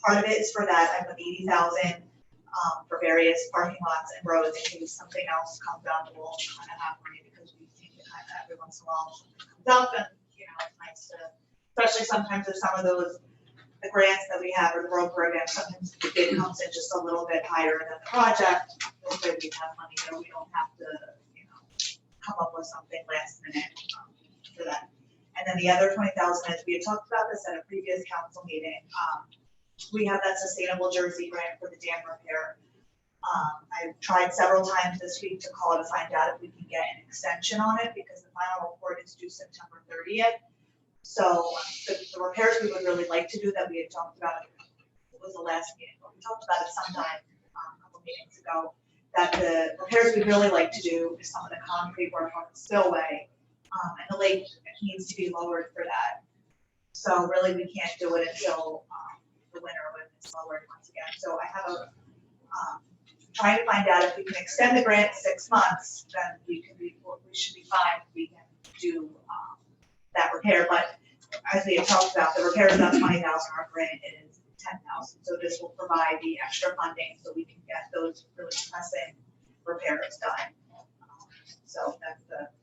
part of it is for that. I put 80,000 for various parking lots and roads in case something else comes up. We'll kind of have money because we think that kind of every once in a while something comes up, and it's nice to, especially sometimes with some of those the grants that we have or the road program, sometimes the bid comes in just a little bit higher than the project. This way we have money there, we don't have to, come up with something last minute for that. And then the other 20,000 is, we had talked about this at a previous council meeting. We have that Sustainable Jersey grant for the dam repair. I've tried several times this week to call to find out if we can get an extension on it because the final report is due September 30th. So the repairs we would really like to do that we had talked about, it was the last meeting, but we talked about it sometime a couple meetings ago, that the repairs we'd really like to do is some of the concrete work on the spillway, and the lake needs to be lowered for that. So really we can't do it until the winter when it's lowered once again. So I have a, trying to find out if we can extend the grant 6 months, then we should be fine, we can do that repair. But as we have talked about, the repair is not 20,000, our grant is 10,000. So this will provide the extra funding so we can get those really pressing repairs done. So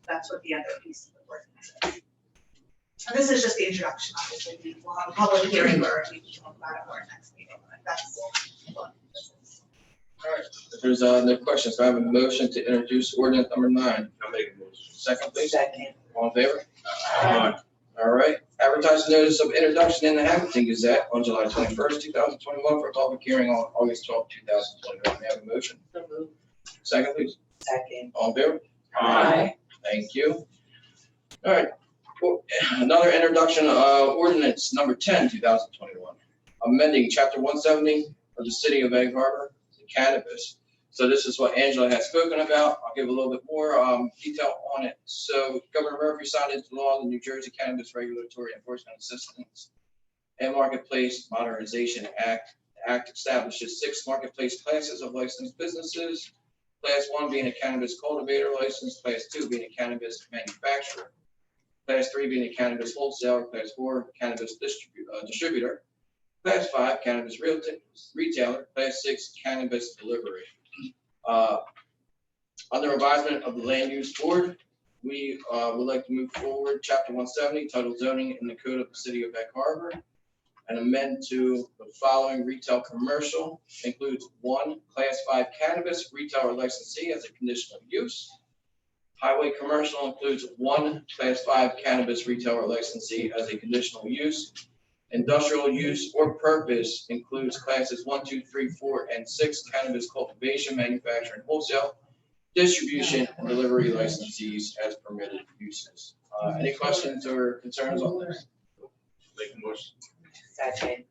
that's what the other piece of the work is. And this is just the introduction, obviously. We will have a public hearing where we can talk about it more next meeting. But that's what this is. All right, if there's no questions, I have a motion to introduce ordinance number 9. I'll make a motion. Second, please. Second. All in favor? All right, advertised notice of introduction in the Hamilton Gazette on July 21st, 2021 for a public hearing on August 12th, 2021. May I have a motion? Second, please. Second. All in favor? Aye. Thank you. All right, well, another introduction, ordinance number 10, 2021, amending chapter 170 of the city of Egg Harbor, cannabis. So this is what Angela has spoken about. I'll give a little bit more detail on it. So Governor Murphy signed into law the New Jersey Cannabis Regulatory Enforcement Assistance and Marketplace Modernization Act. The act establishes 6 marketplace classes of licensed businesses. Class 1 being a cannabis cultivator license, Class 2 being a cannabis manufacturer, Class 3 being a cannabis wholesaler, Class 4 cannabis distributor, Class 5 cannabis retailer, Class 6 cannabis delivery. Under advisement of the Land Use Board, we would like to move forward Chapter 170, titled Zoning in the Code of the City of Egg Harbor, and amend to the following: retail commercial includes 1 Class 5 cannabis retailer licensee as a conditional use. Highway commercial includes 1 Class 5 cannabis retailer licensee as a conditional use. Industrial use or purpose includes classes 1, 2, 3, 4, and 6 cannabis cultivation, manufacturing, wholesale, distribution, and delivery licensees as permitted uses. Any questions or concerns on this? Make a motion. Second.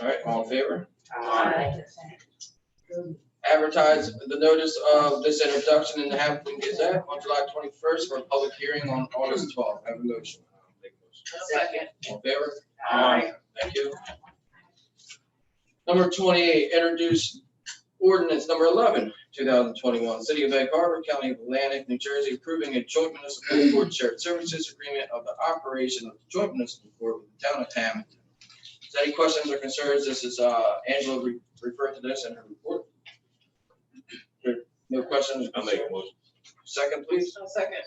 All right, all in favor? Aye. Advertise the notice of this introduction in the Hamilton Gazette on July 21st for a public hearing on August 12th. Have a motion. Make a motion. Second. All in favor? Aye. Thank you. Number 28, introduce ordinance number 11, 2021, City of Egg Harbor, County of Atlantic, New Jersey, approving a joint municipal court shared services agreement of the operation of the joint municipal court with the town of Hamilton. Is there any questions or concerns? This is Angela referred to this in her report. No questions? I'll make a motion. Second, please. Second.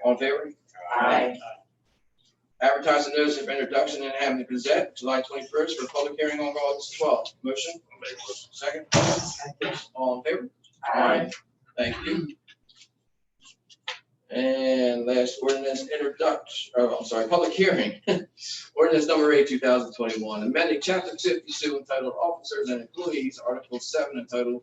All in favor? Aye. Advertise the notice of introduction in the Hamilton Gazette, July 21st, for a public hearing on August 12th. Motion? I'll make a motion. Second? Second. All in favor? Aye. Thank you. And last ordinance introduction, public hearing. Ordinance number 8, 2021, amending chapter 52 entitled Officers and Employees, Article 7 entitled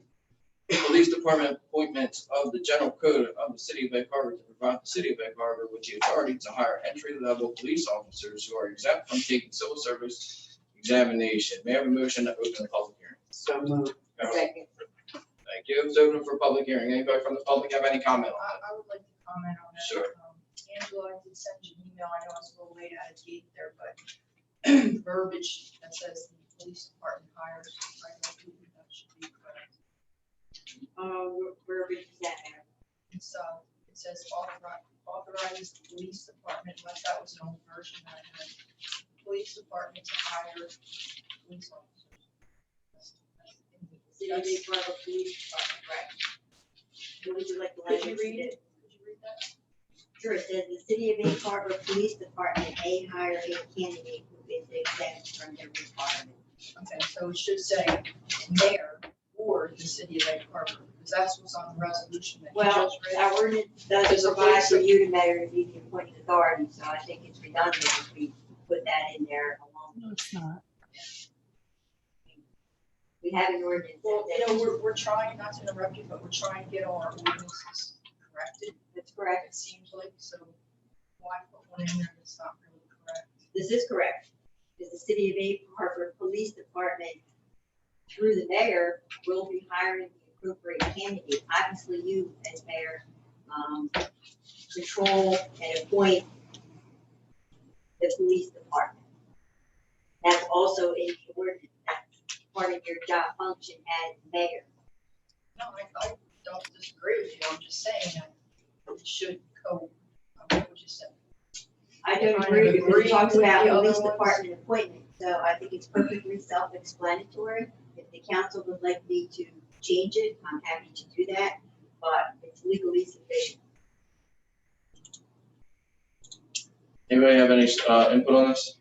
Police Department Appointments of the General Code of the City of Egg Harbor to provide the City of Egg Harbor with the authority to hire entry-level police officers who are exempt from taking civil service examination. May I have a motion to open the public hearing? So moved. Second. Thank you. It's open for public hearing. Anybody from the public have any comment on it? I would like to comment on that. Sure. Angela, I did send you an email, I know it's a little late out of gate there, but verbiage that says the police department hires, I don't think that should be correct. Where is that at? It's, it says authorizes the police department, unless that was an old version that I had, police department to hire police officers. City of Egg Harbor Police Department, right? Would you like the Could you language? read it? Could you read that? Sure, it says the City of Egg Harbor Police Department may hire a candidate who is exempt from their requirement. Okay, so it should say mayor or the city of Egg Harbor, because that's what's on the resolution that you Well, just read. our ordinance doesn't There's a provide place for of- you to mayor to be the appointed authority, so I think it's redundant if we put that in there along. No, it's not. We have an ordinance. Well, that you know, says- we're trying, not to interrupt you, but we're trying to get our ordinances corrected. That's correct. It seems like, so why put one in there that's not really correct? This is correct. Because the City of Egg Harbor Police Department, through the mayor, will be hiring the appropriate candidate. Obviously, you as mayor, control and appoint the police department. That's also in the ordinance. That's part of your job function as mayor. No, I don't disagree with you, I'm just saying that it should go, what would you say? I don't Kind of agree because agree it talks with about the other police ones. department appointment, so I think it's perfectly self-explanatory. If the council would like me to change it, I'm happy to do that, but it's legally sufficient. Anybody have any input on this?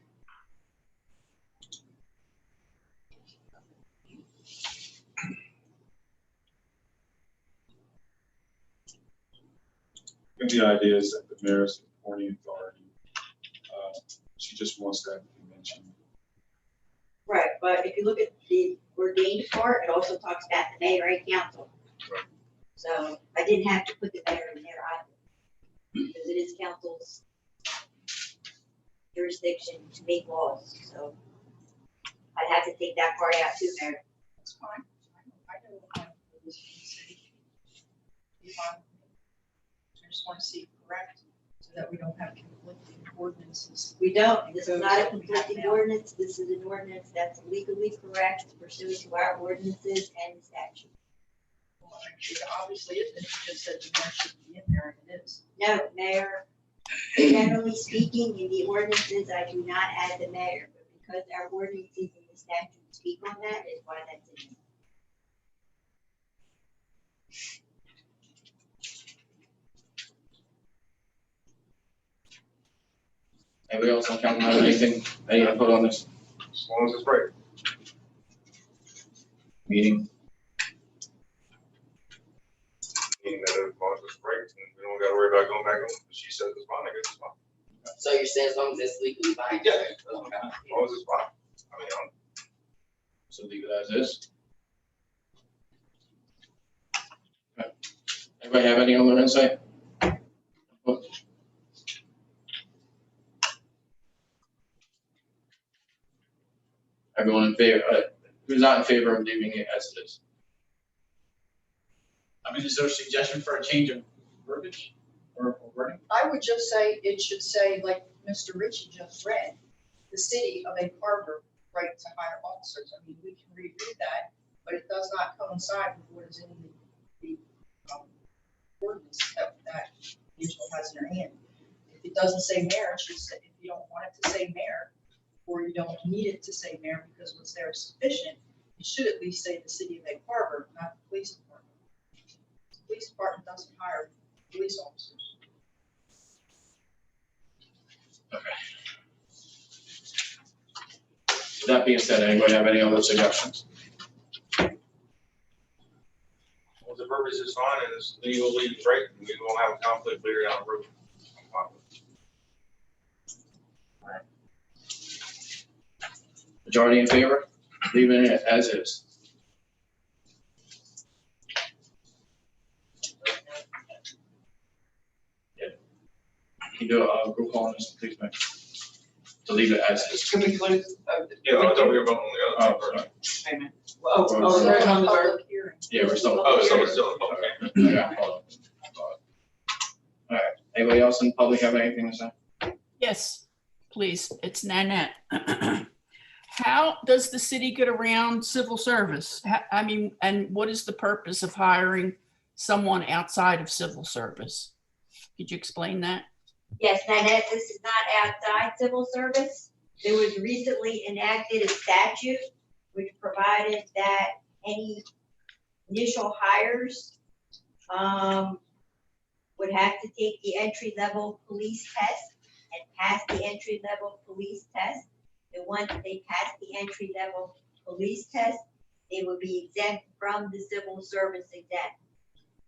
I think the idea is that the mayor's appointing authority. She just wants that mentioned. Right, but if you look at the ordained part, it also talks about the mayor and council. So I didn't have to put the mayor in there either, because it is council's jurisdiction to make laws, so I'd have to take that part out too, Mayor. That's fine. I know what kind of police in the city. Be fine. I just want to see it correct, so that we don't have conflicting ordinances. We don't, this is not a That we have conflicting now. ordinance, this is an ordinance that's legally correct pursuant to our ordinances and the statute. Well, it obviously isn't, you just said the mayor shouldn't be in there, and it is. No, Mayor, generally speaking, in the ordinances, I do not add the mayor, but because our ordinances and the statute speak on that, is why that's in there. Anybody else on council have anything, any input on this As long as it's right. meeting? Meaning that as long as it's right, and we don't gotta worry about going back on, she says it's fine, I guess it's fine. So you're saying as long as it's legally binding? Yeah, as long as it's fine. I mean, So leave it as is. Okay. Anybody have any other insight? Everyone in favor, who's not in favor of leaving it as it is? I mean, is there a suggestion for a change of verbiage or wording? I would just say, it should say, like Mr. Ritchie just read, the city of Egg Harbor right to hire officers. I mean, we can reread that, but it does not coincide with what is in the ordinance that Angela has in her hand. If it doesn't say mayor, it should say, if you don't want it to say mayor, or you don't need it to say mayor because what's there is sufficient, it should at least say the city of Egg Harbor, not the police department. The police department doesn't hire police officers. With that being said, anybody have any other suggestions? well, the verbiage is fine, and is legally right, and we won't have a conflict later down the road. Majority in favor, leaving it as is. Yeah. You can do a group call on this, please, Mike. To leave it as is. Can we close? Yeah, I thought we were voting on the other two first. Wait a minute. We're on the vote. Yeah, we're still. Oh, someone's still, okay. Yeah, hold on. All right, anybody else in the public have anything to say? Yes, please. It's Nanette. How does the city get around civil service? I mean, and what is the purpose of hiring someone outside of civil service? Could you explain that? Yes, Nanette, this is not outside civil service. There was recently enacted a statute which provided that any initial hires would have to take the entry-level police test and pass the entry-level police test. And once they pass the entry-level police test, they would be exempt from the civil service exam.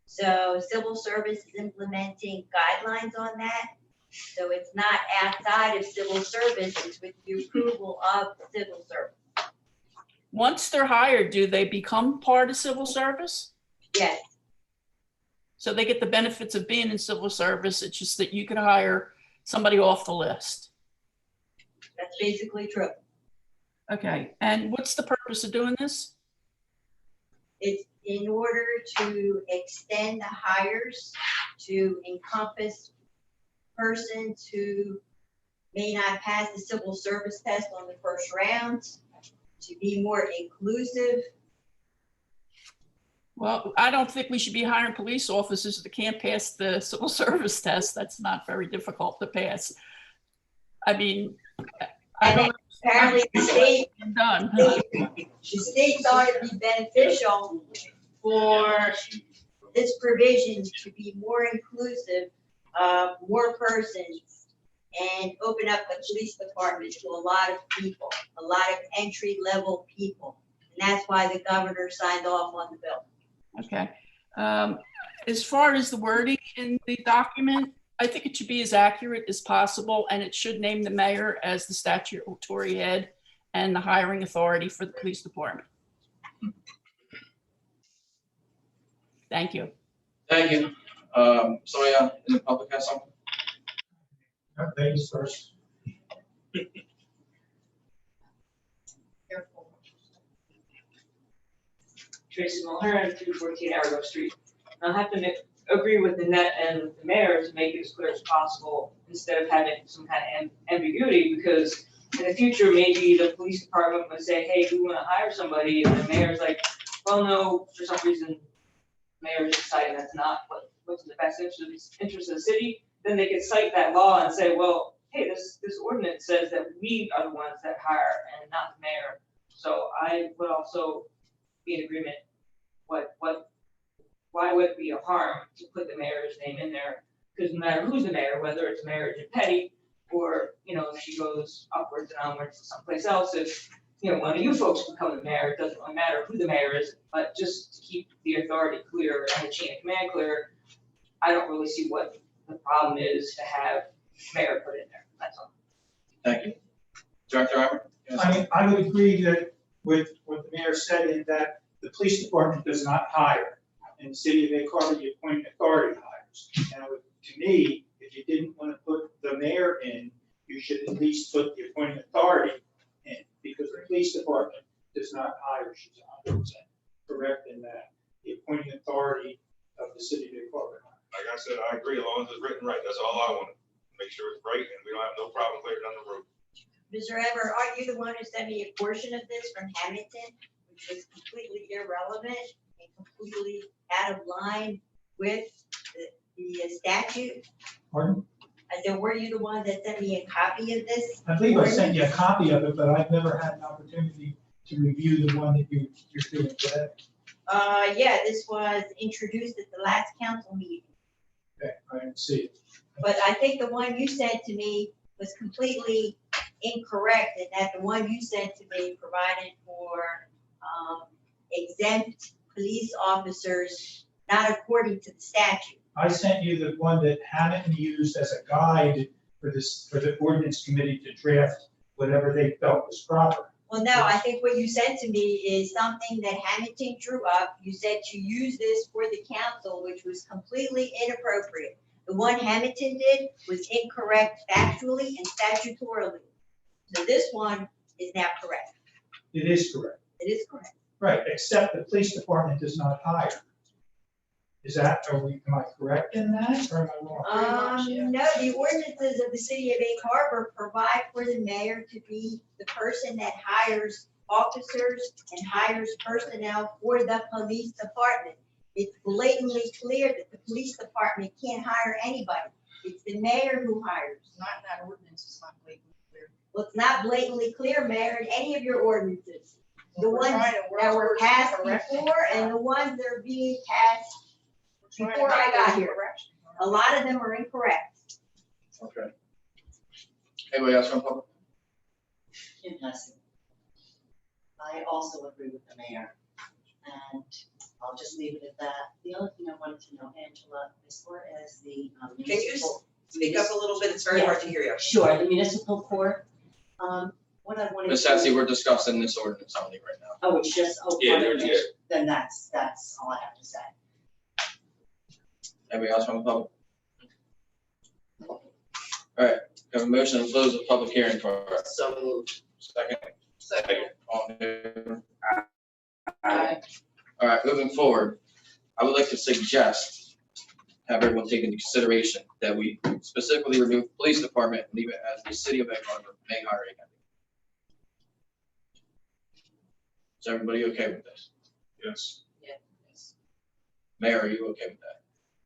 So civil service is implementing guidelines on that. So it's not outside of civil service, it's with the approval of civil service. Once they're hired, do they become part of civil service? Yes, So they get the benefits of being in civil service. It's just that you could hire somebody off the list. that's basically true. Okay, and what's the purpose of doing this? It's in order to extend the hires to encompass persons who may not pass the civil service test on the first round, to be more inclusive. Well, I don't think we should be hiring police officers that can't pass the civil service test. That's not very difficult to pass. I mean, I And don't. apparently the state, Done. the state thought it'd be beneficial for this provision to be more inclusive of more persons and open up the police department to a lot of people, a lot of entry-level people. And that's why the governor signed off on the bill. Okay. As far as the wording in the document, I think it should be as accurate as possible, and it should name the mayor as the statutory head and the hiring authority for the police department. Thank you. Thank you. Somebody in the public has something? Ladies first. Tracy Mulhern, 214 Arago Street. I'll have to agree with Nanette and with the mayor to make it as clear as possible instead of having some kind of ambiguity, because in the future, maybe the police department would say, hey, we want to hire somebody, and the mayor's like, well, no, for some reason, the mayor is deciding that's not what's in the best interest of the city. Then they could cite that law and say, well, hey, this ordinance says that we are the ones that hire and not the mayor. So I would also be in agreement. Why would it be a harm to put the mayor's name in there? Because no matter who's the mayor, whether it's Mayor Petty or, if she goes upwards and onwards to someplace else, if, one of you folks become the mayor, it doesn't really matter who the mayor is, but just to keep the authority clear and the chain of command clear, I don't really see what the problem is to have mayor put in there. That's all. Thank you. Director Iver? I would agree that with what the mayor said, in that the police department does not hire. In the city of Bay Harbor, the appointing authority hires. Now, to me, if you didn't want to put the mayor in, you should at least put the appointing authority in, because the police department does not hire. She's 100% correct in that. The appointing authority of the city of Bay Harbor. Like I said, I agree, as long as it's written right, that's all I want. Make sure it's right, and we don't have no problem later down the road. Mr. Ever, aren't you the one who sent me a portion of this from Hamilton, which was completely irrelevant and completely out of line with the statute? Pardon? I said, were you the one that sent me a copy of this? I believe I sent you a copy of it, but I've never had an opportunity to review the one that you're doing today. Yeah, this was introduced at the last council meeting. Okay, I didn't see it. But I think the one you sent to me was completely incorrect, and that the one you sent to me provided for exempt police officers not according to the statute. I sent you the one that Hamilton used as a guide for this, for the ordinance committee to draft whatever they felt was proper. Well, no, I think what you said to me is something that Hamilton drew up. You said to use this for the council, which was completely inappropriate. The one Hamilton did was incorrect factually and statutorily. So this one is now correct. It is correct. It is correct. Right, except the police department does not hire. Is that, am I correct in that, or am I wrong? No, the ordinances of the city of Egg Harbor provide for the mayor to be the person that hires officers and hires personnel for the police department. It's blatantly clear that the police department can't hire anybody. It's the mayor who hires. Not in that ordinance, it's not blatantly clear. Well, it's not blatantly clear, Mayor, in any of your ordinances. The We're ones trying to work that were towards passed correcting before that. and the ones that are being passed We're trying to before I make got those here. corrections. A lot of them are incorrect. Okay. Anybody else from public? Kim Hesse. I also agree with the mayor, and I'll just leave it at that. The other thing I wanted to know, Angela, as far as the Can you municipal. speak up a little bit? It's very hard to hear you. Sure, the municipal court, what I wanted to. Ms. Sassy, we're discussing this ordinance only right now. Oh, it's just, oh, Yeah, pardon me. yeah. Then that's all I have to say. Anybody else from the public? All right, have a motion to close the public hearing for So moved. second. Second. All in favor? Aye. All right, moving forward, I would like to suggest, have everyone take into consideration that we specifically remove police department and leave it as the city of Egg Harbor may hire a candidate. Is everybody okay with this? Yes. Mayor, are you okay with that?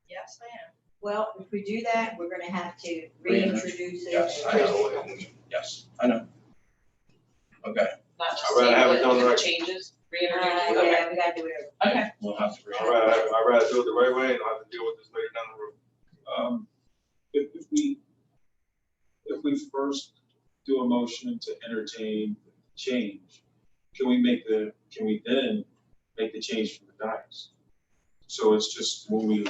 Yes, I am. Well, if we do that, we're gonna have to reintroduce it. Yes, I know. Yes, I know. Okay, Not just I'd rather have it table done with right. changes, reintroduce, okay, Yeah, we gotta do it. okay. we'll have to. I'd rather do it the right way and not have to deal with this later down the road. If we first do a motion to entertain change, can we then make the change from the dais? So it's just when we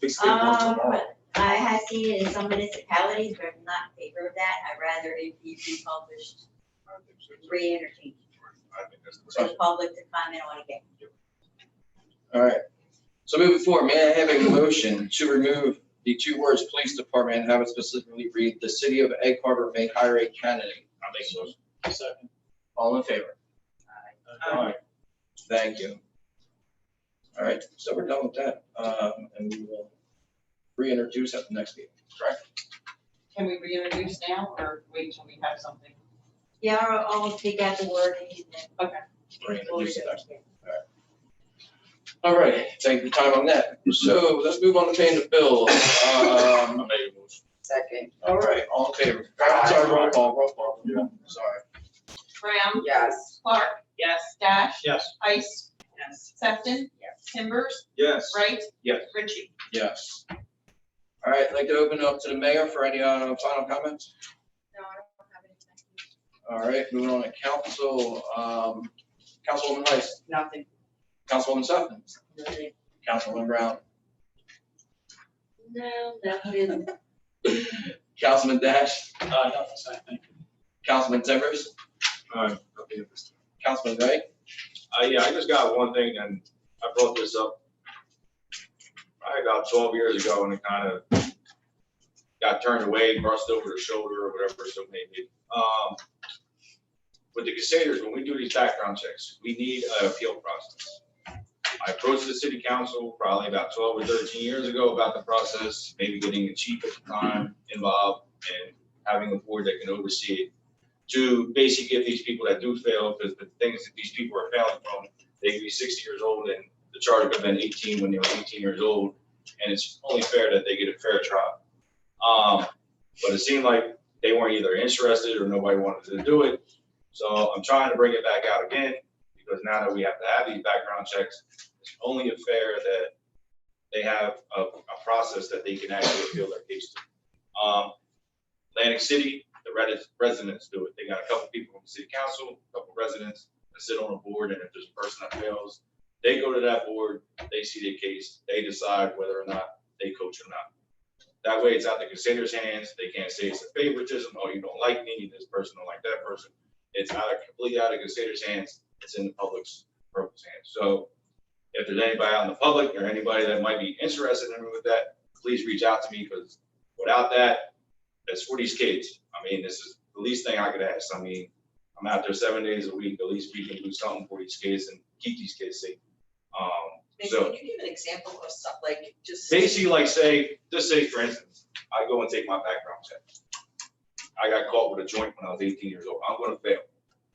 fix it tomorrow. I have seen it in some municipalities, but I'm not in favor of that. I'd rather it be republished, re-entertained, I think that's for the public to comment on again. All right, so moving forward, may I have a motion to remove the two words police department and have it specifically read, the city of Egg Harbor may hire a candidate? I'll make a motion. Second. All in favor? Aye. Thank you. All right, so we're done with that, and we will reintroduce at the next meeting, correct? Can we reintroduce now or wait till we have something? Yeah, I'll take out the word and then. Okay. Reintroduce it next meeting. All right, thank you for your time on that. So let's move on to paying the bills. I made a motion. Second. All right, all in favor? Aye. Sorry, roll call. Yeah. Sorry. Graham, Yes. Clark. Yes. Dash. Yes. Ice. Yes. Sefton. Yes. Timbers. Yes. Wright. Yes. Ritchie. Yes. All right, I'd like to open up to the mayor for any final comments. No, I don't have anything. All right, moving on to council, Councilwoman Rice, Nothing. Councilwoman Sutton, Councilwoman Brown, No, nothing. Councilman Dash, Nothing, thank you. Councilman Timbers, Nothing at this Councilman Wright. Yeah, I just got one thing, and I brought this up probably about 12 years ago, and it kind of got turned away, brushed over the shoulder, or whatever, so maybe. With the casinos, when we do these background checks, we need an appeal process. I approached the city council probably about 12 or 13 years ago about the process, maybe getting the chief at the time involved and having a board that can oversee it to basically give these people that do fail, because the things that these people are failing from, they could be 60 years old and the charge could have been 18 when they were 18 years old, and it's only fair that they get a fair trial. But it seemed like they weren't either interested or nobody wanted to do it. So I'm trying to bring it back out again, because now that we have to have these background checks, it's only fair that they have a process that they can actually appeal their case to. Atlantic City, the residents do it. They got a couple people from the city council, a couple residents that sit on a board, and if there's a person that fails, They go to that board, they see the case, they decide whether or not they coach or not. That way it's out the consider's hands. They can't say it's a favoritism, oh, you don't like me, this person don't like that person. It's completely out of consider's hands. It's in the public's hands. So if there's anybody out in the public or anybody that might be interested in with that, please reach out to me, because without that, it's for these kids. I mean, this is the least thing I could ask. I mean, I'm out there 7 days a week. At least we can do something for these kids and keep these kids safe. So Can you give an example of something, like, just? basically, like just say for instance, I go and take my background check. I got caught with a joint when I was 18 years old. I'm gonna fail.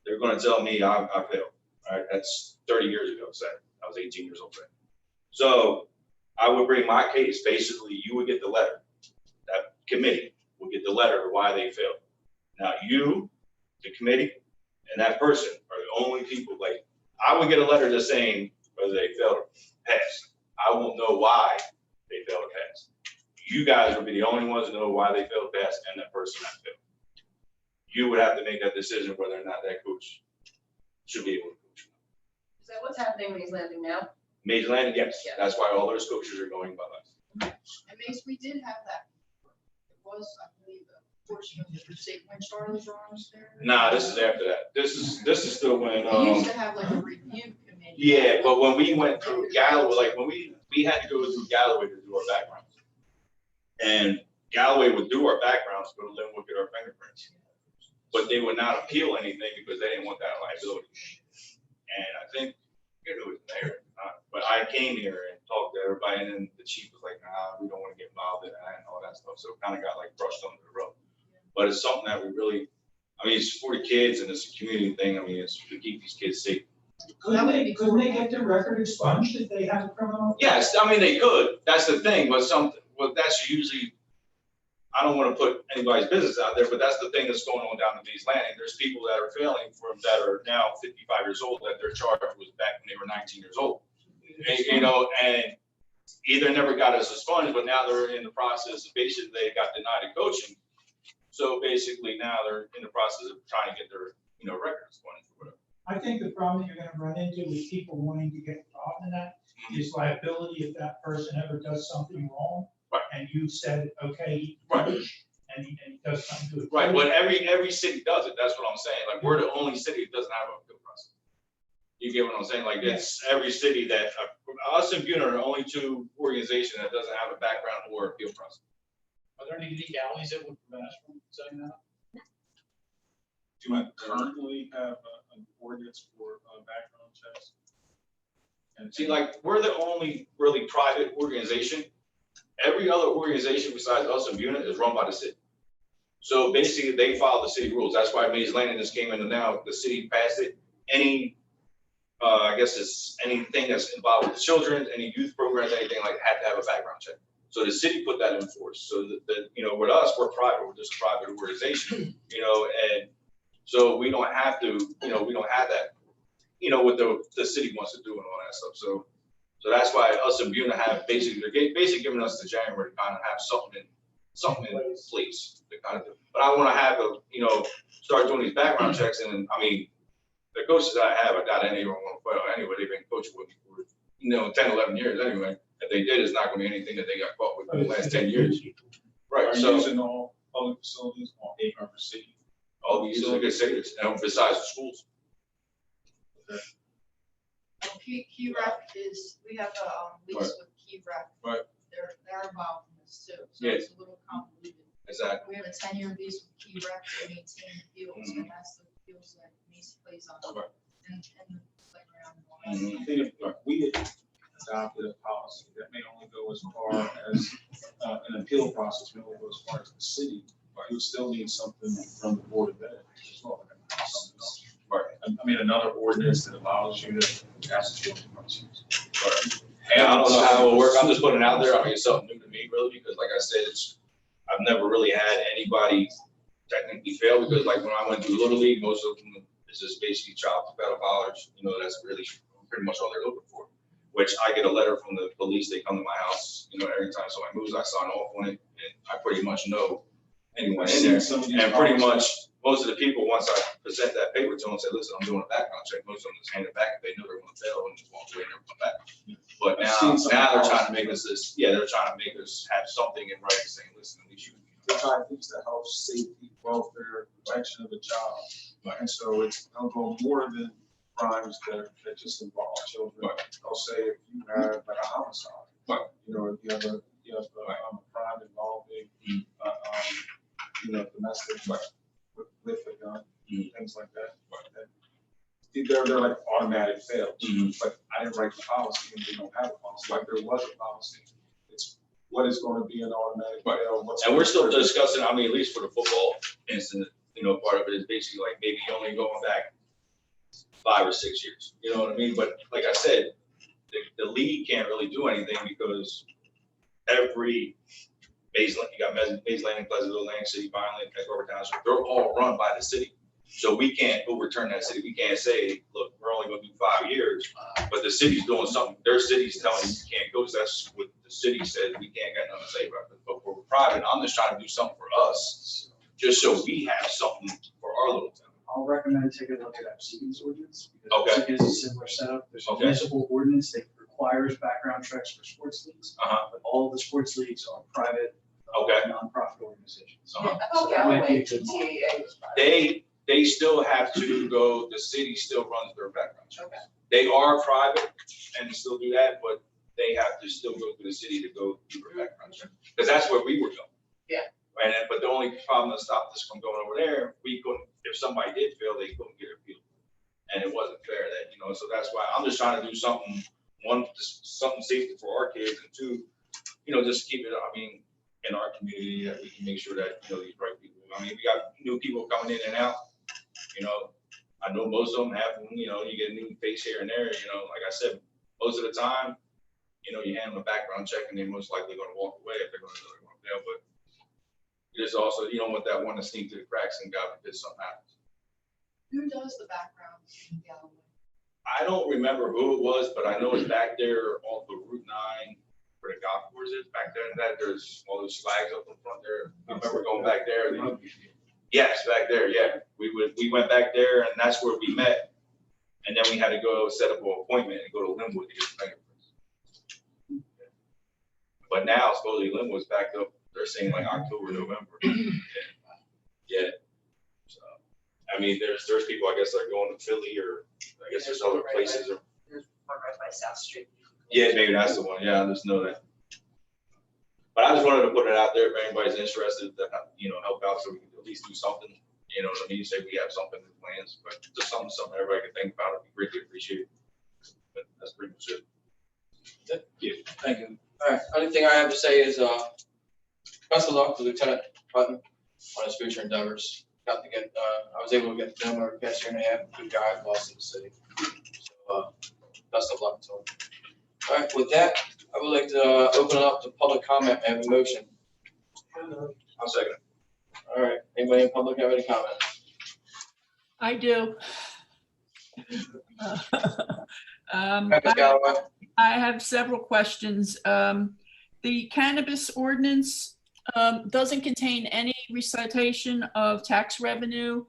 They're gonna tell me I failed. All right, that's 30 years ago, say. I was 18 years old, say. So I would bring my case. Basically, you would get the letter. That committee would get the letter of why they failed. Now you, the committee, and that person are the only people, like, I would get a letter just saying whether they failed or passed. I won't know why they failed or passed. You guys would be the only ones to know why they failed or passed and that person that failed. You would have to make that decision whether or not that coach should be able to coach. Is that what's happening when he's landing now? Major Landing, yes. That's why all those coaches are going by us. And Mace, we did have that. It was, I believe, a portion of the state when Charlie Brown was there. Nah, this is after that. This is still when, We used to have like a review committee. yeah, but when we went through Galloway, like when we had to go through Galloway to do our backgrounds. And Galloway would do our backgrounds, go to Linwood, get our fingerprints. But they would not appeal anything because they didn't want that liability. And I think, it was there, but I came here and talked to everybody, and then the chief was like, nah, we don't want to get involved in that and all that stuff. So it kind of got like brushed under the rug. But it's something that we really, I mean, it's for the kids and it's a community thing. I mean, it's to keep these kids safe. Couldn't they get their record expunged if they have a criminal? Yes, I mean, they could. That's the thing, but that's usually, I don't want to put anybody's business out there, but that's the thing that's going on down in Mays Landing. There's people that are failing that are now 55 years old that their charge was back when they were 19 years old. You know, and either never got as a sponge, but now they're in the process of basically they got denied coaching. So basically now they're in the process of trying to get their, record expunged or whatever. I think the problem you're gonna run into with people wanting to get involved in that is liability if that person ever does something wrong. Right. And you said, okay, Right. and he does something to it. Right, but every city does it. That's what I'm saying. Like, we're the only city that doesn't have an appeal process. You get what I'm saying? Like, it's every city that, us and Buena are the only two organizations that doesn't have a background or appeal process. Are there any legalities that would prevent us from saying that? Do we currently have an ordinance for background checks? And see, like, we're the only really private organization. Every other organization besides us and Buena is run by the city. So basically, they follow the city rules. That's why Mays Landing just came in and now the city passed it. Any, I guess it's anything that's involved with children, any youth programs, anything like that, had to have a background check. So the city put that in force. So that with us, we're private, we're just a private organization, and so we don't have to, we don't have that, what the city wants to do and all that stuff. So that's why us and Buena have they're basically giving us the January to kind of have something in place to kind of do. But I want to have start doing these background checks, and I mean, the coaches that I have, I got anyone want to fail anyway. They've been coaching with me for 10, 11 years anyway. If they did, it's not going to be anything that they got caught with in the last 10 years. Right. Are So using all public facilities on Harper City? all these are good cities, besides the schools. Key Rec is, we have a lease with Key Rec. Right. They're involved in this too, so Yeah. it's a little convoluted. Exactly. We have a 10-year lease with Key Rec to maintain the fields, and that's the fields that Mace plays on. Right. And the playground and all that. I think if we had adopted a policy that may only go as far as an appeal process, may only go as far as the city, you would still need something from the Board of Ed as well. Something else. Right. I mean, another ordinance that allows you to ask appeal questions. Right. And I don't know how it will work. I'm just putting it out there. I mean, it's something new to me, really, because like I said, I've never really had anybody technically fail, because like when I went through Little League, most of them is just basically child pedophiles. That's really pretty much all they're looking for. Which I get a letter from the police. They come to my house, every time somebody moves, I sign off on it, and I pretty much know anyone I've in seen there. some of these And pretty policies. much, most of the people, once I present that paper to them, say, listen, I'm doing a background check, most of them just hand it back if they knew they were gonna fail and just walk away and never come back. But I've now, seen some now they're trying to policies. make us this, yeah, they're trying to make us have something in writing saying, listen, at least you. We're trying things to help safety, welfare, prevention of the child. And so it'll go more than crimes that just involve children. I'll say if you have like a homicide, you know, if you have a crime involving, domestic, with a gun, things like that. They're like automatic fails, but I didn't write the policy and we don't have a policy, like there was a policy. It's what is going to be an automatic fail. And we're still discussing, I mean, at least for the football incident, part of it is basically like maybe only going back 5 or 6 years, you know what I mean? But like I said, the league can't really do anything because every Baseline, you got Mays Landing, Pleasantville, Lang City, Vineland, Vancouver Township, they're all run by the city. So we can't overturn that city. We can't say, look, we're only gonna do 5 years, but the city's doing something, their city's telling you you can't go, so that's what the city says, we can't get nothing to say about it. But we're private, I'm just trying to do something for us, just so we have something for our little town. I'll recommend taking a look at Absecons ordinance. Okay. Because Absecons is a similar setup. There's a Okay. municipal ordinance that requires background checks for sports leagues. But all of the sports leagues are private, nonprofit organizations. Uh-huh. So that might be a good model. They still have to go, the city still runs their background checks. They are private and still do that, but they have to still go through the city to go do their background check. Because that's where we were going. Yeah. Right, but the only problem that stopped us from going over there, we couldn't, if somebody did fail, they couldn't get appealed. And it wasn't fair that, so that's why I'm just trying to do something, one, just something safety for our kids, and two, just keep it, in our community, that we can make sure that, these right people, we got new people coming in and out, I know most of them have, you get a new face here and there, like I said, most of the time, you hand them a background check and they're most likely gonna walk away if they're gonna fail, but there's also, you don't want that one to sneak through the cracks and God forbid something happens. Who does the background in Galloway? I don't remember who it was, but I know it's back there off of Route 9 where the golf course is back there, and that there's all those flags up in front there. I remember going back there. Yes, back there, yeah. We went back there and that's where we met. And then we had to go set up an appointment and go to Linwood to get the fingerprints. But now supposedly Linwood's backed up, they're saying like October, November. Yeah. So, there's people, I guess, that are going to Philly, or I guess there's other places. There's one right by South Street. Yeah, maybe that's the one. Yeah, I just know that. But I just wanted to put it out there if anybody's interested to, help out so we can at least do something. You know what I mean? Say we have something in plans, but just something everybody can think about. It'd be greatly appreciated. But that's pretty much it. Thank you. All right, only thing I have to say is, best of luck to Lieutenant Button on his future endeavors. I was able to get the demo the past year and a half, good guy, lost in the city. So, best of luck to him. All right, with that, I would like to open it up to public comment. I have a motion. I'll second it. All right, anybody in public have any comment? I do. Ms. Galloway? I have several questions. The cannabis ordinance doesn't contain any recitation of tax revenue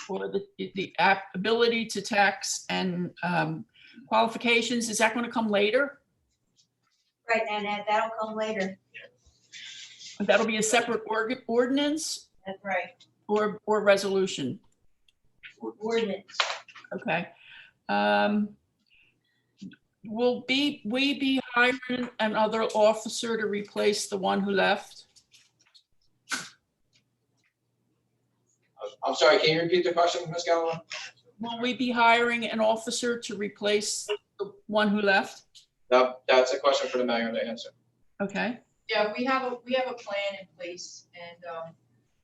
or the ability to tax and qualifications. Is that going to come later? Right, and that'll come later. That'll be a separate ordinance That's right. or resolution? Ordinance. Okay. Will we be hiring another officer to replace the one who left? I'm sorry, can you repeat the question, Ms. Galloway? Will we be hiring an officer to replace the one who left? That's a question for the mayor to answer. Okay. Yeah, we have a plan in place, and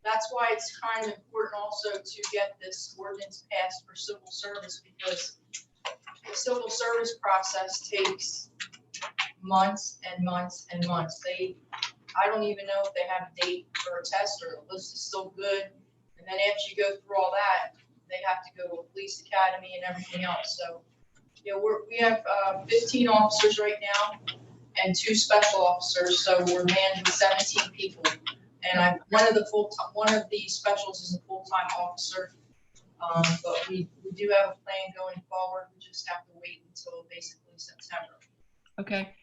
that's why it's kind of important also to get this ordinance passed for civil service, because the civil service process takes months and months and months. I don't even know if they have a date for a test or the list is still good. And then after you go through all that, they have to go to a police academy and everything else. So, we have 15 officers right now and 2 special officers, so we're managing 17 people. And one of the specials is a full-time officer. But we do have a plan going forward. We just have to wait until basically September. Okay.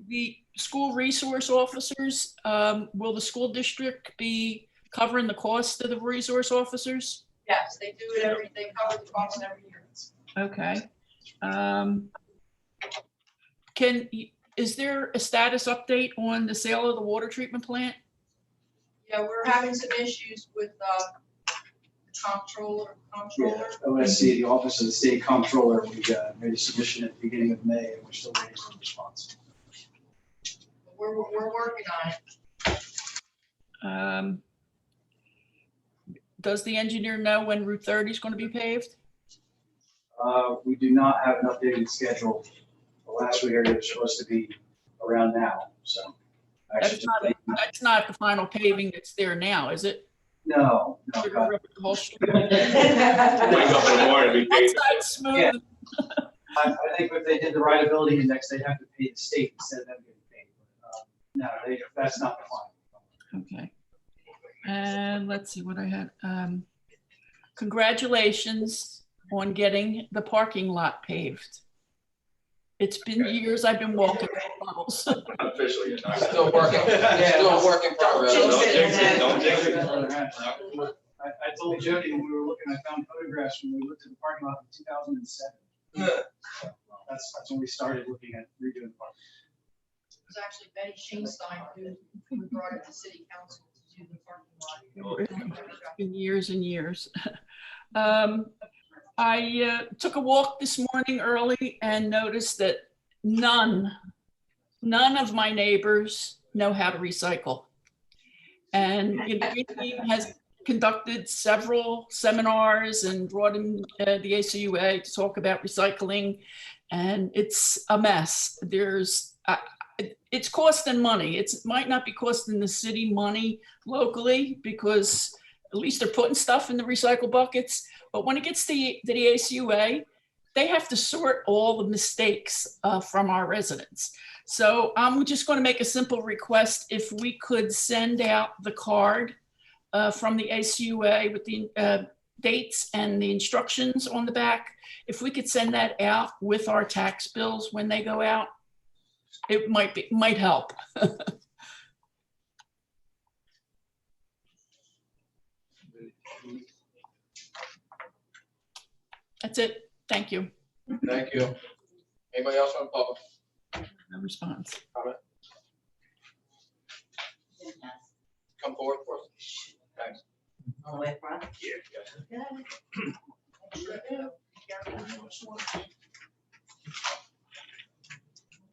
The school resource officers, will the school district be covering the cost of the resource officers? Yes, they do it they cover the cost every year. Okay. Is there a status update on the sale of the water treatment plant? Yeah, we're having some issues with, comptroller. Yeah, OSC, the Office of the State Comptroller, we made a submission at the beginning of May, and we're still waiting for a response. We're working on it. Does the engineer know when Route 30 is going to be paved? We do not have an updated schedule. The last we heard it was supposed to be around now, so. That's not the final paving that's there now, is it? No. You're gonna rip the whole street. Wake up in the morning, be That's paid. not smooth. Yeah. I think if they did the rideability index, they'd have to pay the state instead of them getting paid. No, that's not the final. Okay. And let's see what I had. Congratulations on getting the parking lot paved. It's been years I've been walking puddles. Officially, you're not. Still working, still working progress. Don't jinx it. I told Jody when we were looking, I found photographs when we looked at the parking lot in 2007. That's when we started looking at redoing the park. It was actually Betty Sheenstein who brought it to city council to do the parking lot. It's been years and years. I took a walk this morning early and noticed that none of my neighbors know how to recycle. And Green Team has conducted several seminars and brought in the ACUA to talk about recycling, and it's a mess. It's costing money. It might not be costing the city money locally because at least they're putting stuff in the recycle buckets. But when it gets to the ACUA, they have to sort all the mistakes from our residents. So I'm just going to make a simple request. If we could send out the card from the ACUA with the dates and the instructions on the back, if we could send that out with our tax bills when they go out, it might help. That's it. Thank you. Thank you. Anybody else from the public? No response. Comment? Come forward for us. Thanks. All the way front? Yeah.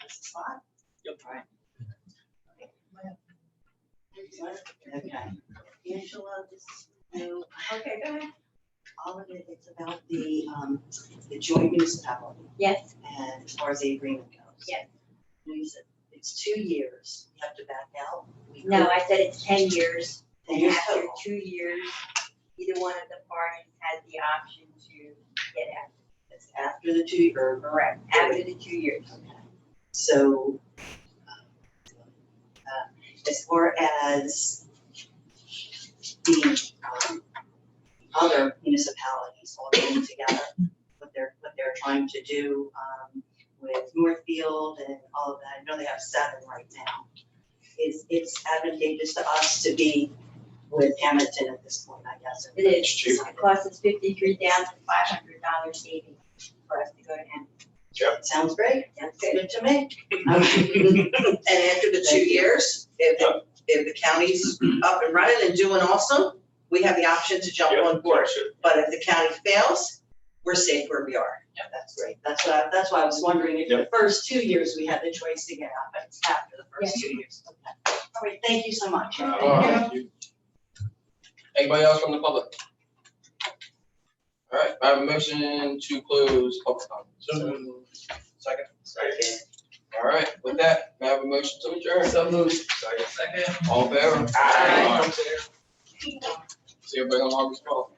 Spot? Yep. All right. Okay. Angela, this is new. Okay, go ahead. All of it, it's about the joint municipality. Yes. And as far as the agreement goes. Yes. You said it's 2 years, you have to back out. No, I said it's 10 years. 10 And years after total. 2 years, either one of the parties has the option to get out. It's after the 2 year. Correct, after the 2 years. So, as far as the other municipalities all getting together, what they're trying to do with Northfield and all of that, I know they have 7 right now. It's advantageous to us to be with Hamilton at this point, I guess. It is. It costs us $53,500 savings for us to go to Hamilton. Yep. Sounds great. That's Good to me. And after the 2 years, if the county's up and running and doing awesome, we have the option to jump on board. But if the county fails, we're safe where we are. That's great. That's why I was wondering if the first 2 years we had the choice to get out, but it's after the first 2 years. Okay. All right, thank you so much. All right. Anybody else from the public? All right, I have a motion to close public comment. Second? Second. All right, with that, I have a motion to adjourn. So moved. Second. All in favor? Aye. See everybody on August 12th.